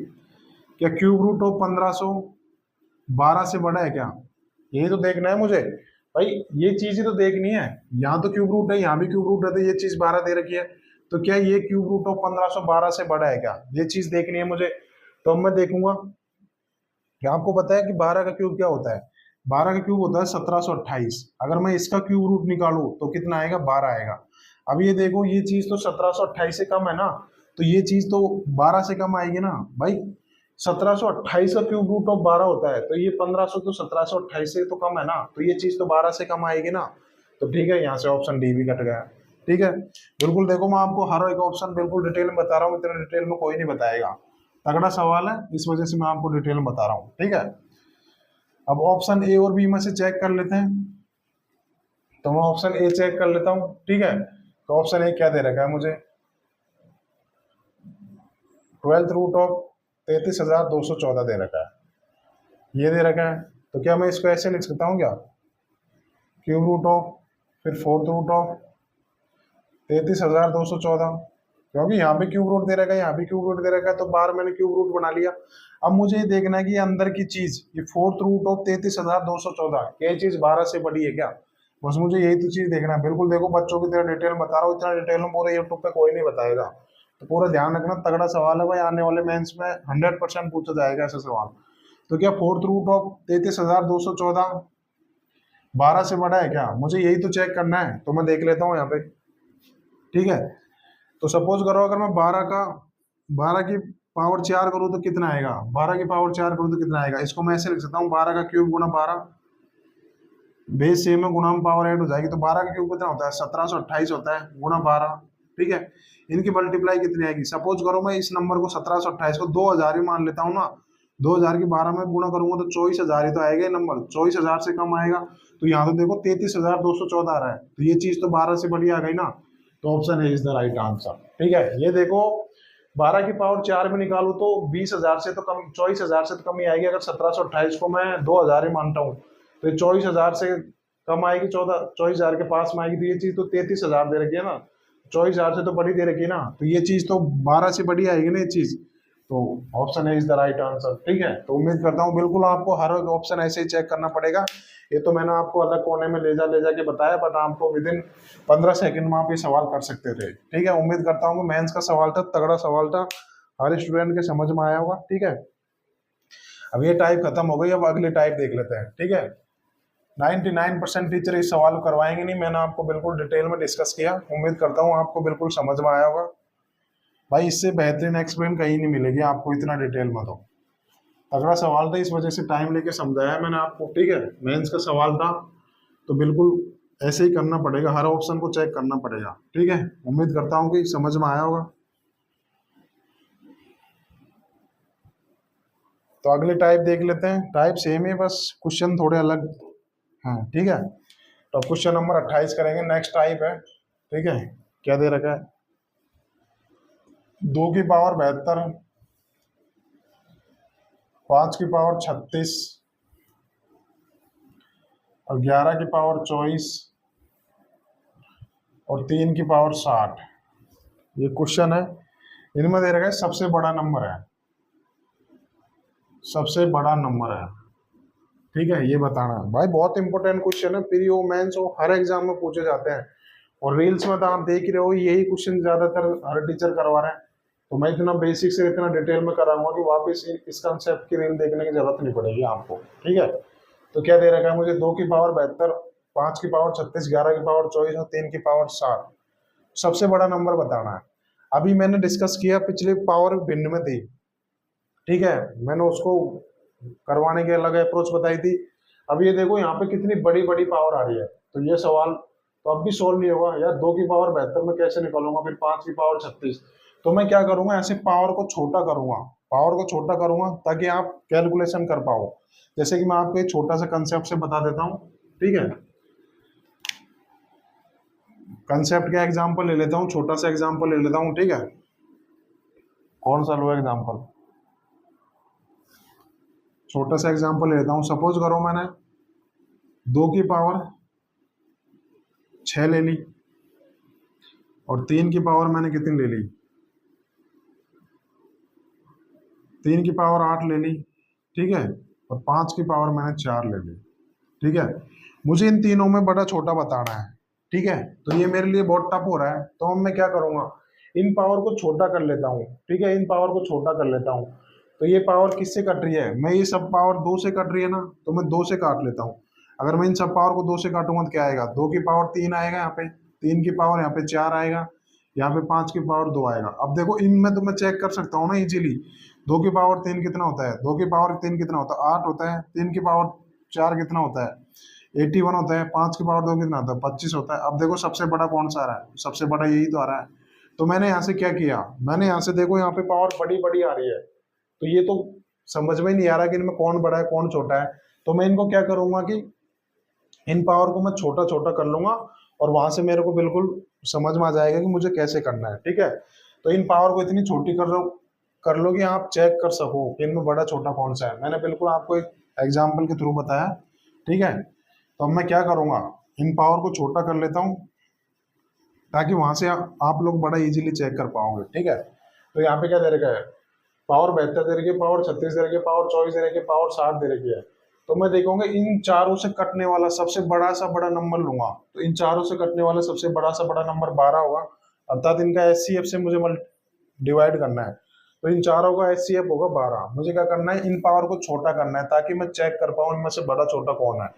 क्या क्यूब रूट ऑफ 1512 से बड़ा है क्या, यही तो देखना है मुझे भाई, ये चीज ही तो देखनी है। यहाँ तो क्यूब रूट है, यहाँ भी क्यूब रूट है, तो ये चीज 12 दे रखी है, तो क्या ये क्यूब रूट ऑफ 1512 से बड़ा है क्या, ये चीज देखनी है मुझे। तो अब मैं देखूंगा, क्या आपको पता है कि 12 का क्यूब क्या होता है, 12 का क्यूब होता है 1728। अगर मैं इसका क्यूब रूट निकालू तो कितना आएगा, 12 आएगा। अब ये देखो, ये चीज तो 1728 से कम है ना, तो ये चीज तो 12 से कम आएगी ना भाई। 1728 का क्यूब रूट ऑफ 12 होता है, तो ये 1500 तो 1728 से तो कम है ना, तो ये चीज तो 12 से कम आएगी ना। तो ठीक है, यहाँ से ऑप्शन डी भी कट गया, ठीक है। बिल्कुल देखो, मैं आपको हर एक ऑप्शन बिल्कुल डिटेल में बता रहा हूँ, इतना डिटेल में कोई नहीं बताएगा, तगड़ा सवाल है, इस वजह से मैं आपको डिटेल में बता रहा हूँ, ठीक है। अब ऑप्शन ए और बी में से चेक कर लेते हैं। तो मैं ऑप्शन ए चेक कर लेता हूँ, ठीक है। तो ऑप्शन ए क्या दे रखा है मुझे, 12th रूट ऑफ 33,214 दे रखा है, ये दे रखा है। तो क्या मैं इसको ऐसे लिख सकता हूँ क्या, क्यूब रूट ऑफ फिर 4th रूट ऑफ 33,214, क्योंकि यहाँ पे क्यूब रूट दे रखा है, यहाँ भी क्यूब रूट दे रखा है, तो बाहर मैंने क्यूब रूट बना लिया। अब मुझे ये देखना है कि ये अंदर की चीज, ये 4th रूट ऑफ 33,214 ये चीज 12 से बड़ी है क्या, बस मुझे यही तो चीज देखना है। बिल्कुल देखो बच्चों की तरह डिटेल बता रहा हूँ, इतना डिटेल में पूरे यूट्यूब पे कोई नहीं बताएगा, तो पूरा ध्यान रखना, तगड़ा सवाल है भाई, आने वाले मेंस में 100% पूछा जाएगा ऐसा सवाल। तो क्या 4th रूट ऑफ 33,214 12 से बड़ा है क्या, मुझे यही तो चेक करना है, तो मैं देख लेता हूँ यहाँ पे, ठीक है। तो सपोज करो अगर मैं 12 की पावर 4 करूँ तो कितना आएगा, 12 की पावर 4 करूँ तो कितना आएगा, इसको मैं ऐसे लिख सकता हूँ 12 का क्यूब गुना 12, बेस सेम है, गुना में पावर ऐड हो जाएगी, तो 12 का क्यूब कितना होता है 1728 होता है, गुना 12, ठीक है। इनकी मल्टीप्लाई कितनी आएगी, सपोज करो मैं इस नंबर को 1728 को 2000 ही मान लेता हूँ ना, 2000 की 12 में गुना करूंगा तो 24,000 ही तो आएगा ये नंबर, 24,000 से कम आएगा। तो यहाँ तो देखो 33,214 आ रहा है, तो ये चीज तो 12 से बड़ी आ गई ना, तो ऑप्शन है इज द राइट आंसर, ठीक है। ये देखो 12 की पावर 4 में निकालू तो 20,000 से तो कम, 24,000 से तो कम ही आएगी, अगर 1728 को मैं 2000 ही मानता हूँ, तो 24,000 से कम आएगी, 24,000 के पास में आएगी, तो ये चीज तो 33,000 दे रखी है ना, 24,000 से तो बड़ी दे रखी है ना, तो ये चीज तो 12 से बड़ी आएगी ना ये चीज, तो ऑप्शन है इज द राइट आंसर, ठीक है। तो उम्मीद करता हूँ बिल्कुल आपको हर एक ऑप्शन ऐसे ही चेक करना पड़ेगा, ये तो मैंने आपको अलग कोने में ले जा के बताया, बट आपको विद इन 15 सेकंड में आप ये सवाल कर सकते थे, ठीक है। उम्मीद करता हूँ मेंस का सवाल था, तगड़ा सवाल था, हर स्टूडेंट के समझ में आया होगा, ठीक है। अब ये टाइप खत्म हो गई, अब अगली टाइप देख लेते हैं, ठीक है। 99% टीचर इस सवाल को करवाएंगे नहीं, मैंने आपको बिल्कुल डिटेल में डिस्कस किया, उम्मीद करता हूँ आपको बिल्कुल समझ में आया होगा भाई, इससे बेहतरीन एक्सप्लेन कहीं नहीं मिलेगी आपको इतना डिटेल में, तो तगड़ा सवाल था, इस वजह से टाइम लेके समझाया मैंने आपको, ठीक है। मेंस का सवाल था तो बिल्कुल ऐसे ही करना पड़ेगा, हर ऑप्शन को चेक करना पड़ेगा, ठीक है। उम्मीद करता हूँ कि समझ में आया होगा। तो अगले टाइप देख लेते हैं, टाइप सेम है, बस क्वेश्चन थोड़े अलग हैं, ठीक है। तो क्वेश्चन नंबर 28 करेंगे, नेक्स्ट टाइप है, ठीक है। क्या दे रखा है, 2 की पावर 72, 5 की पावर 36 और 11 की पावर 24 और 3 की पावर 60, ये क्वेश्चन है। इनमें दे रखा है सबसे बड़ा नंबर है, सबसे बड़ा नंबर है, ठीक है, ये बताना है भाई, बहुत इंपॉर्टेंट क्वेश्चन है, प्री हो मेंस हो हर एग्जाम में पूछे जाते हैं, और रील्स में तो आप देख ही रहे हो यही क्वेश्चन ज्यादातर हर टीचर करवा रहे हैं, तो मैं इतना बेसिक से इतना डिटेल में कराऊंगा कि वापस इस कंसेप्ट की रील देखने की जरूरत नहीं पड़ेगी आपको, ठीक है। तो क्या दे रखा है मुझे, 2 की पावर 72, 5 की पावर 36, 11 की पावर 24 और 3 की पावर 60, सबसे बड़ा नंबर बताना है। अभी मैंने डिस्कस किया, पिछले पावर भिन्न में थी, ठीक है, मैंने उसको करवाने की अलग अप्रोच बताई थी। अब ये देखो यहाँ पे कितनी बड़ी बड़ी पावर आ रही है, तो ये सवाल तो अब भी सोल्व नहीं होगा यार, 2 की पावर 72 में कैसे निकालूंगा, फिर 5 की पावर 36, तो मैं क्या करूंगा, ऐसे पावर को छोटा करूंगा, पावर को छोटा करूंगा ताकि आप कैलकुलेशन कर पाओ। जैसे कि मैं आपको एक छोटा सा कंसेप्ट से बता देता हूँ, ठीक है। कंसेप्ट का एग्जांपल ले लेता हूँ, छोटा सा एग्जांपल ले लेता हूँ, ठीक है। कौन सा लो एग्जांपल, छोटा सा एग्जांपल ले लेता हूँ, सपोज करो मैंने 2 की पावर 6 ले ली और 3 की पावर मैंने कितनी ले ली, 3 की पावर 8 ले ली, ठीक है, और 5 की पावर मैंने 4 ले ली, ठीक है। मुझे इन तीनों में बड़ा छोटा बताना है, ठीक है, तो ये मेरे लिए बहुत टफ हो रहा है, तो अब मैं क्या करूंगा, इन पावर को छोटा कर लेता हूँ, ठीक है, इन पावर को छोटा कर लेता हूँ। तो ये पावर किससे कट रही है, मैं ये सब पावर 2 से कट रही है ना, तो मैं 2 से काट लेता हूँ। अगर मैं इन सब पावर को 2 से काटूंगा तो क्या आएगा, 2 की पावर 3 आएगा, यहाँ पे 3 की पावर यहाँ पे 4 आएगा, यहाँ पे 5 की पावर 2 आएगा। अब देखो इनमें तो मैं चेक कर सकता हूँ ना इजीली, 2 की पावर 3 कितना होता है, 2 की पावर 3 कितना होता है 8 होता है, 3 की पावर 4 कितना होता है 81 होता है, 5 की पावर 2 कितना होता है 25 होता है। अब देखो सबसे बड़ा कौन सा आ रहा है, सबसे बड़ा यही तो आ रहा है। तो मैंने यहाँ से क्या किया, मैंने यहाँ से देखो यहाँ पे पावर बड़ी बड़ी आ रही है, तो ये तो समझ में ही नहीं आ रहा कि इनमें कौन बड़ा है कौन छोटा है, तो मैं इनको क्या करूंगा कि इन पावर को मैं छोटा छोटा कर लूंगा और वहां से मेरे को बिल्कुल समझ में आ जाएगा कि मुझे कैसे करना है। ठीक है, तो इन पावर को इतनी छोटी कर लो कि आप चेक कर सको कि इनमें बड़ा छोटा कौन सा है। मैंने बिल्कुल आपको एक एग्जाम्पल के थ्रू बताया। ठीक है, तो अब मैं क्या करूंगा, इन पावर को छोटा कर लेता हूँ ताकि वहां से आप लोग बड़ा इजीली चेक कर पाओगे। ठीक है, तो यहाँ पे क्या दे रखा है, पावर 72 दे रखी है, पावर 36 दे रखी है, पावर 24 दे रखी है, पावर 60 दे रखी है। तो मैं देखूंगा इन चारों से कटने वाला सबसे बड़ा सा बड़ा नंबर लूंगा। तो इन चारों से कटने वाला सबसे बड़ा सा बड़ा नंबर 12 होगा, अर्थात इनका एचसीएफ से मुझे डिवाइड करना है। तो इन चारों का एचसीएफ होगा 12। मुझे क्या करना है, इन पावर को छोटा करना है ताकि मैं चेक कर पाऊँ इनमें से बड़ा छोटा कौन है।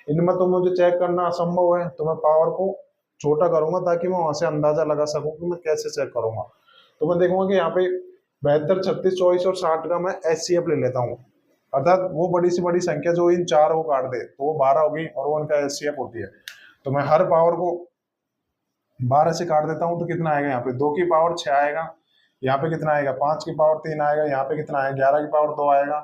इनमें तो मुझे चेक करना असंभव है, तो मैं पावर को छोटा करूंगा ताकि मैं वहां से अंदाजा लगा सकूं कि मैं कैसे चेक करूंगा। तो मैं देखूंगा कि यहाँ पे 72, 36, 24 और 60 का मैं एचसीएफ ले लेता हूँ, अर्थात वो बड़ी से बड़ी संख्या जो इन चार को काट दे तो वो 12 होगी और वो उनका एचसीएफ होती है। तो मैं हर पावर को 12 से काट देता हूँ तो कितना आएगा, यहाँ पे 2 की पावर 6 आएगा, यहाँ पे कितना आएगा 5 की पावर 3 आएगा, यहाँ पे कितना आएगा 11 की पावर 2 आएगा,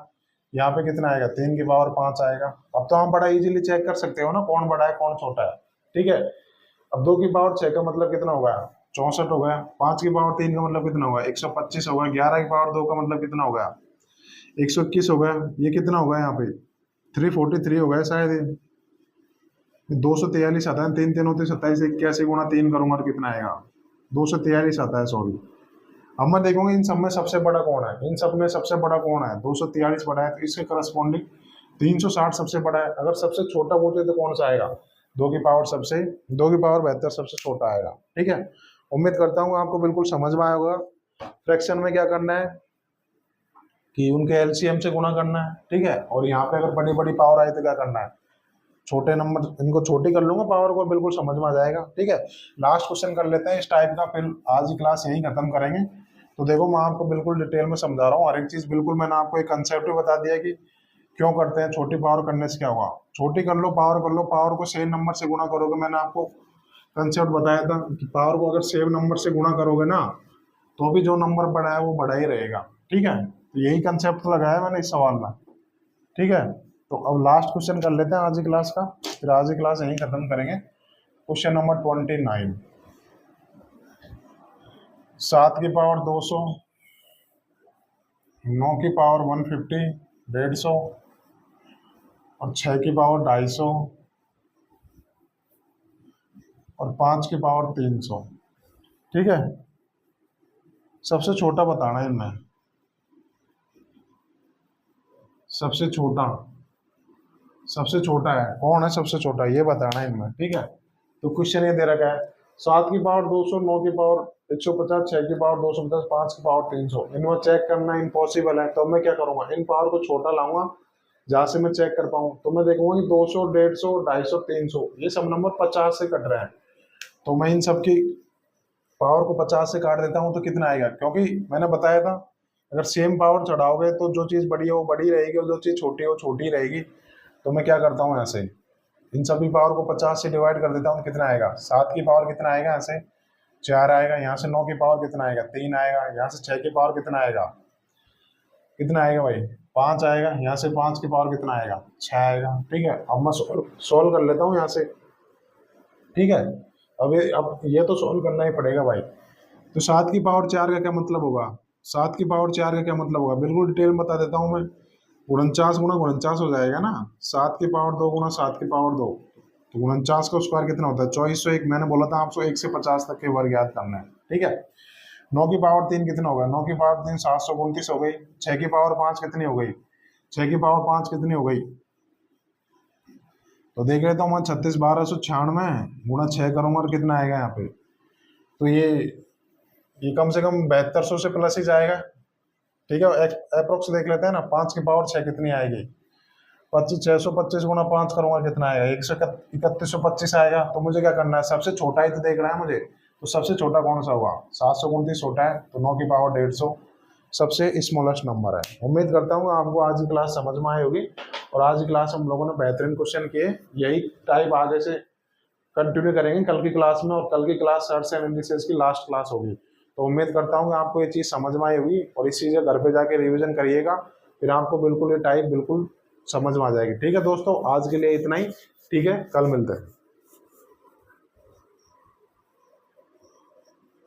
यहाँ पे कितना आएगा 3 की पावर 5 आएगा। अब तो आप बड़ा इजीली चेक कर सकते हो ना कौन बड़ा है कौन छोटा है। ठीक है, अब 2 की पावर 6 का मतलब कितना होगा 64 हो गया, 5 की पावर 3 का मतलब कितना होगा 125 होगा, 11 की पावर 2 का मतलब कितना होगा 121 हो गया, ये कितना होगा यहाँ पे 343 हो गया शायद, 243 आता है, 3 3 होते 27, 81 गुणा 3 करूंगा तो कितना आएगा 243 आता है, सॉरी। अब मैं देखूंगा इन सब में सबसे बड़ा कौन है, इन सब में सबसे बड़ा कौन है 243 बड़ा है, तो इसके करस्पॉन्डिंग 360 सबसे बड़ा है। अगर सबसे छोटा पूछे तो कौन सा आएगा, 2 की पावर 72 सबसे छोटा आएगा। ठीक है, उम्मीद करता हूँ आपको बिल्कुल समझ में आया होगा। फ्रैक्शन में क्या करना है कि उनके एलसीएम से गुणा करना है। ठीक है, और यहाँ पे अगर बड़ी बड़ी पावर आई तो क्या करना है, छोटे नंबर इनको छोटी कर लूंगा पावर को, बिल्कुल समझ में आ जाएगा। ठीक है, लास्ट क्वेश्चन कर लेते हैं इस टाइप का, फिर आज की क्लास यहीं खत्म करेंगे। तो देखो मैं आपको बिल्कुल डिटेल में समझा रहा हूँ हर एक चीज, बिल्कुल मैंने आपको एक कंसेप्ट भी बता दिया कि क्यों करते हैं, छोटी पावर करने से क्या होगा, छोटी कर लो पावर कर लो, पावर को सेम नंबर से गुणा करोगे। मैंने आपको कंसेप्ट बताया था कि पावर को अगर सेम नंबर से गुणा करोगे ना तो भी जो नंबर बड़ा है वो बड़ा ही रहेगा। ठीक है, तो यही कंसेप्ट लगाया मैंने इस सवाल में। ठीक है, तो अब लास्ट क्वेश्चन कर लेते हैं आज की क्लास का, फिर आज की क्लास यहीं खत्म करेंगे। क्वेश्चन नंबर 29, 7 की पावर 200, 9 की पावर 150, 150 और 6 की पावर 250 और 5 की पावर 300। ठीक है, सबसे छोटा बताना है इनमें, सबसे छोटा है कौन है, सबसे छोटा ये बताना है इनमें। ठीक है, तो क्वेश्चन ये दे रखा है 7 की पावर 200, 9 की पावर 150, 6 की पावर 250, 5 की पावर 300। इनमें चेक करना इम्पॉसिबल है, तो मैं क्या करूंगा इन पावर को छोटा लाऊंगा जहां से मैं चेक कर पाऊँ। तो मैं देखूंगा कि 200, 150, 250, 300 ये सब नंबर 50 से कट रहे हैं, तो मैं इन सब की पावर को 50 से काट देता हूँ तो कितना आएगा, क्योंकि मैंने बताया था अगर सेम पावर चढ़ाओगे तो जो चीज़ बड़ी है वो बड़ी रहेगी और जो चीज़ छोटी है वो छोटी रहेगी। तो मैं क्या करता हूँ, ऐसे इन सभी पावर को 50 से डिवाइड कर देता हूँ तो कितना आएगा, 7 की पावर कितना आएगा, यहाँ से 4 आएगा, यहाँ से 9 की पावर कितना आएगा 3 आएगा, यहाँ से 6 की पावर कितना आएगा भाई 5 आएगा, यहाँ से 5 की पावर कितना आएगा 6 आएगा। ठीक है, अब मैं सोल्व कर लेता हूँ यहाँ से। ठीक है, अब ये तो सोल्व करना ही पड़ेगा भाई। तो 7 की पावर 4 का क्या मतलब होगा, 7 की पावर 4 का क्या मतलब होगा, बिल्कुल डिटेल में बता देता हूँ मैं। 49 गुणा 49 हो जाएगा ना, 7 की पावर 2 गुणा 7 की पावर 2, तो 49 का स्क्वायर कितना होता है 2401। मैंने बोला था आपको 1 से 50 तक के वर्ग याद करना है। ठीक है, 9 की पावर 3 कितना होगा, 9 की पावर 3 729 हो गई, 6 की पावर 5 कितनी हो गई, 6 की पावर 5 कितनी हो गई, तो देख लेता हूँ मैं 36 1296 गुणा 6 करूंगा और कितना आएगा यहाँ पे, तो ये कम से कम 7200 से प्लस ही जाएगा। ठीक है, अप्रोक्स देख लेते हैं ना, 5 की पावर 6 कितनी आएगी, 625 गुणा 5 करूंगा कितना आएगा 3125 आएगा। तो मुझे क्या करना है, सबसे छोटा ही तो देख रहा है मुझे, तो सबसे छोटा कौन सा हुआ 729 छोटा है, तो 9 की पावर 150 सबसे स्मॉलेस्ट नंबर है। उम्मीद करता हूँ आपको आज की क्लास समझ में आई होगी, और आज की क्लास हम लोगों ने बेहतरीन क्वेश्चन किए, यही टाइप आगे से कंटिन्यू करेंगे कल की क्लास में, और कल की क्लास सर्च एंड एनालिसिस की लास्ट क्लास होगी। तो उम्मीद करता हूँ कि आपको ये चीज़ समझ में आई होगी, और इस चीज़ घर पे जाके रिवीजन करिएगा, फिर आपको बिल्कुल ये टाइप बिल्कुल समझ में आ जाएगी। ठीक है दोस्तों, आज के लिए इतना ही। ठीक है, कल मिलते हैं।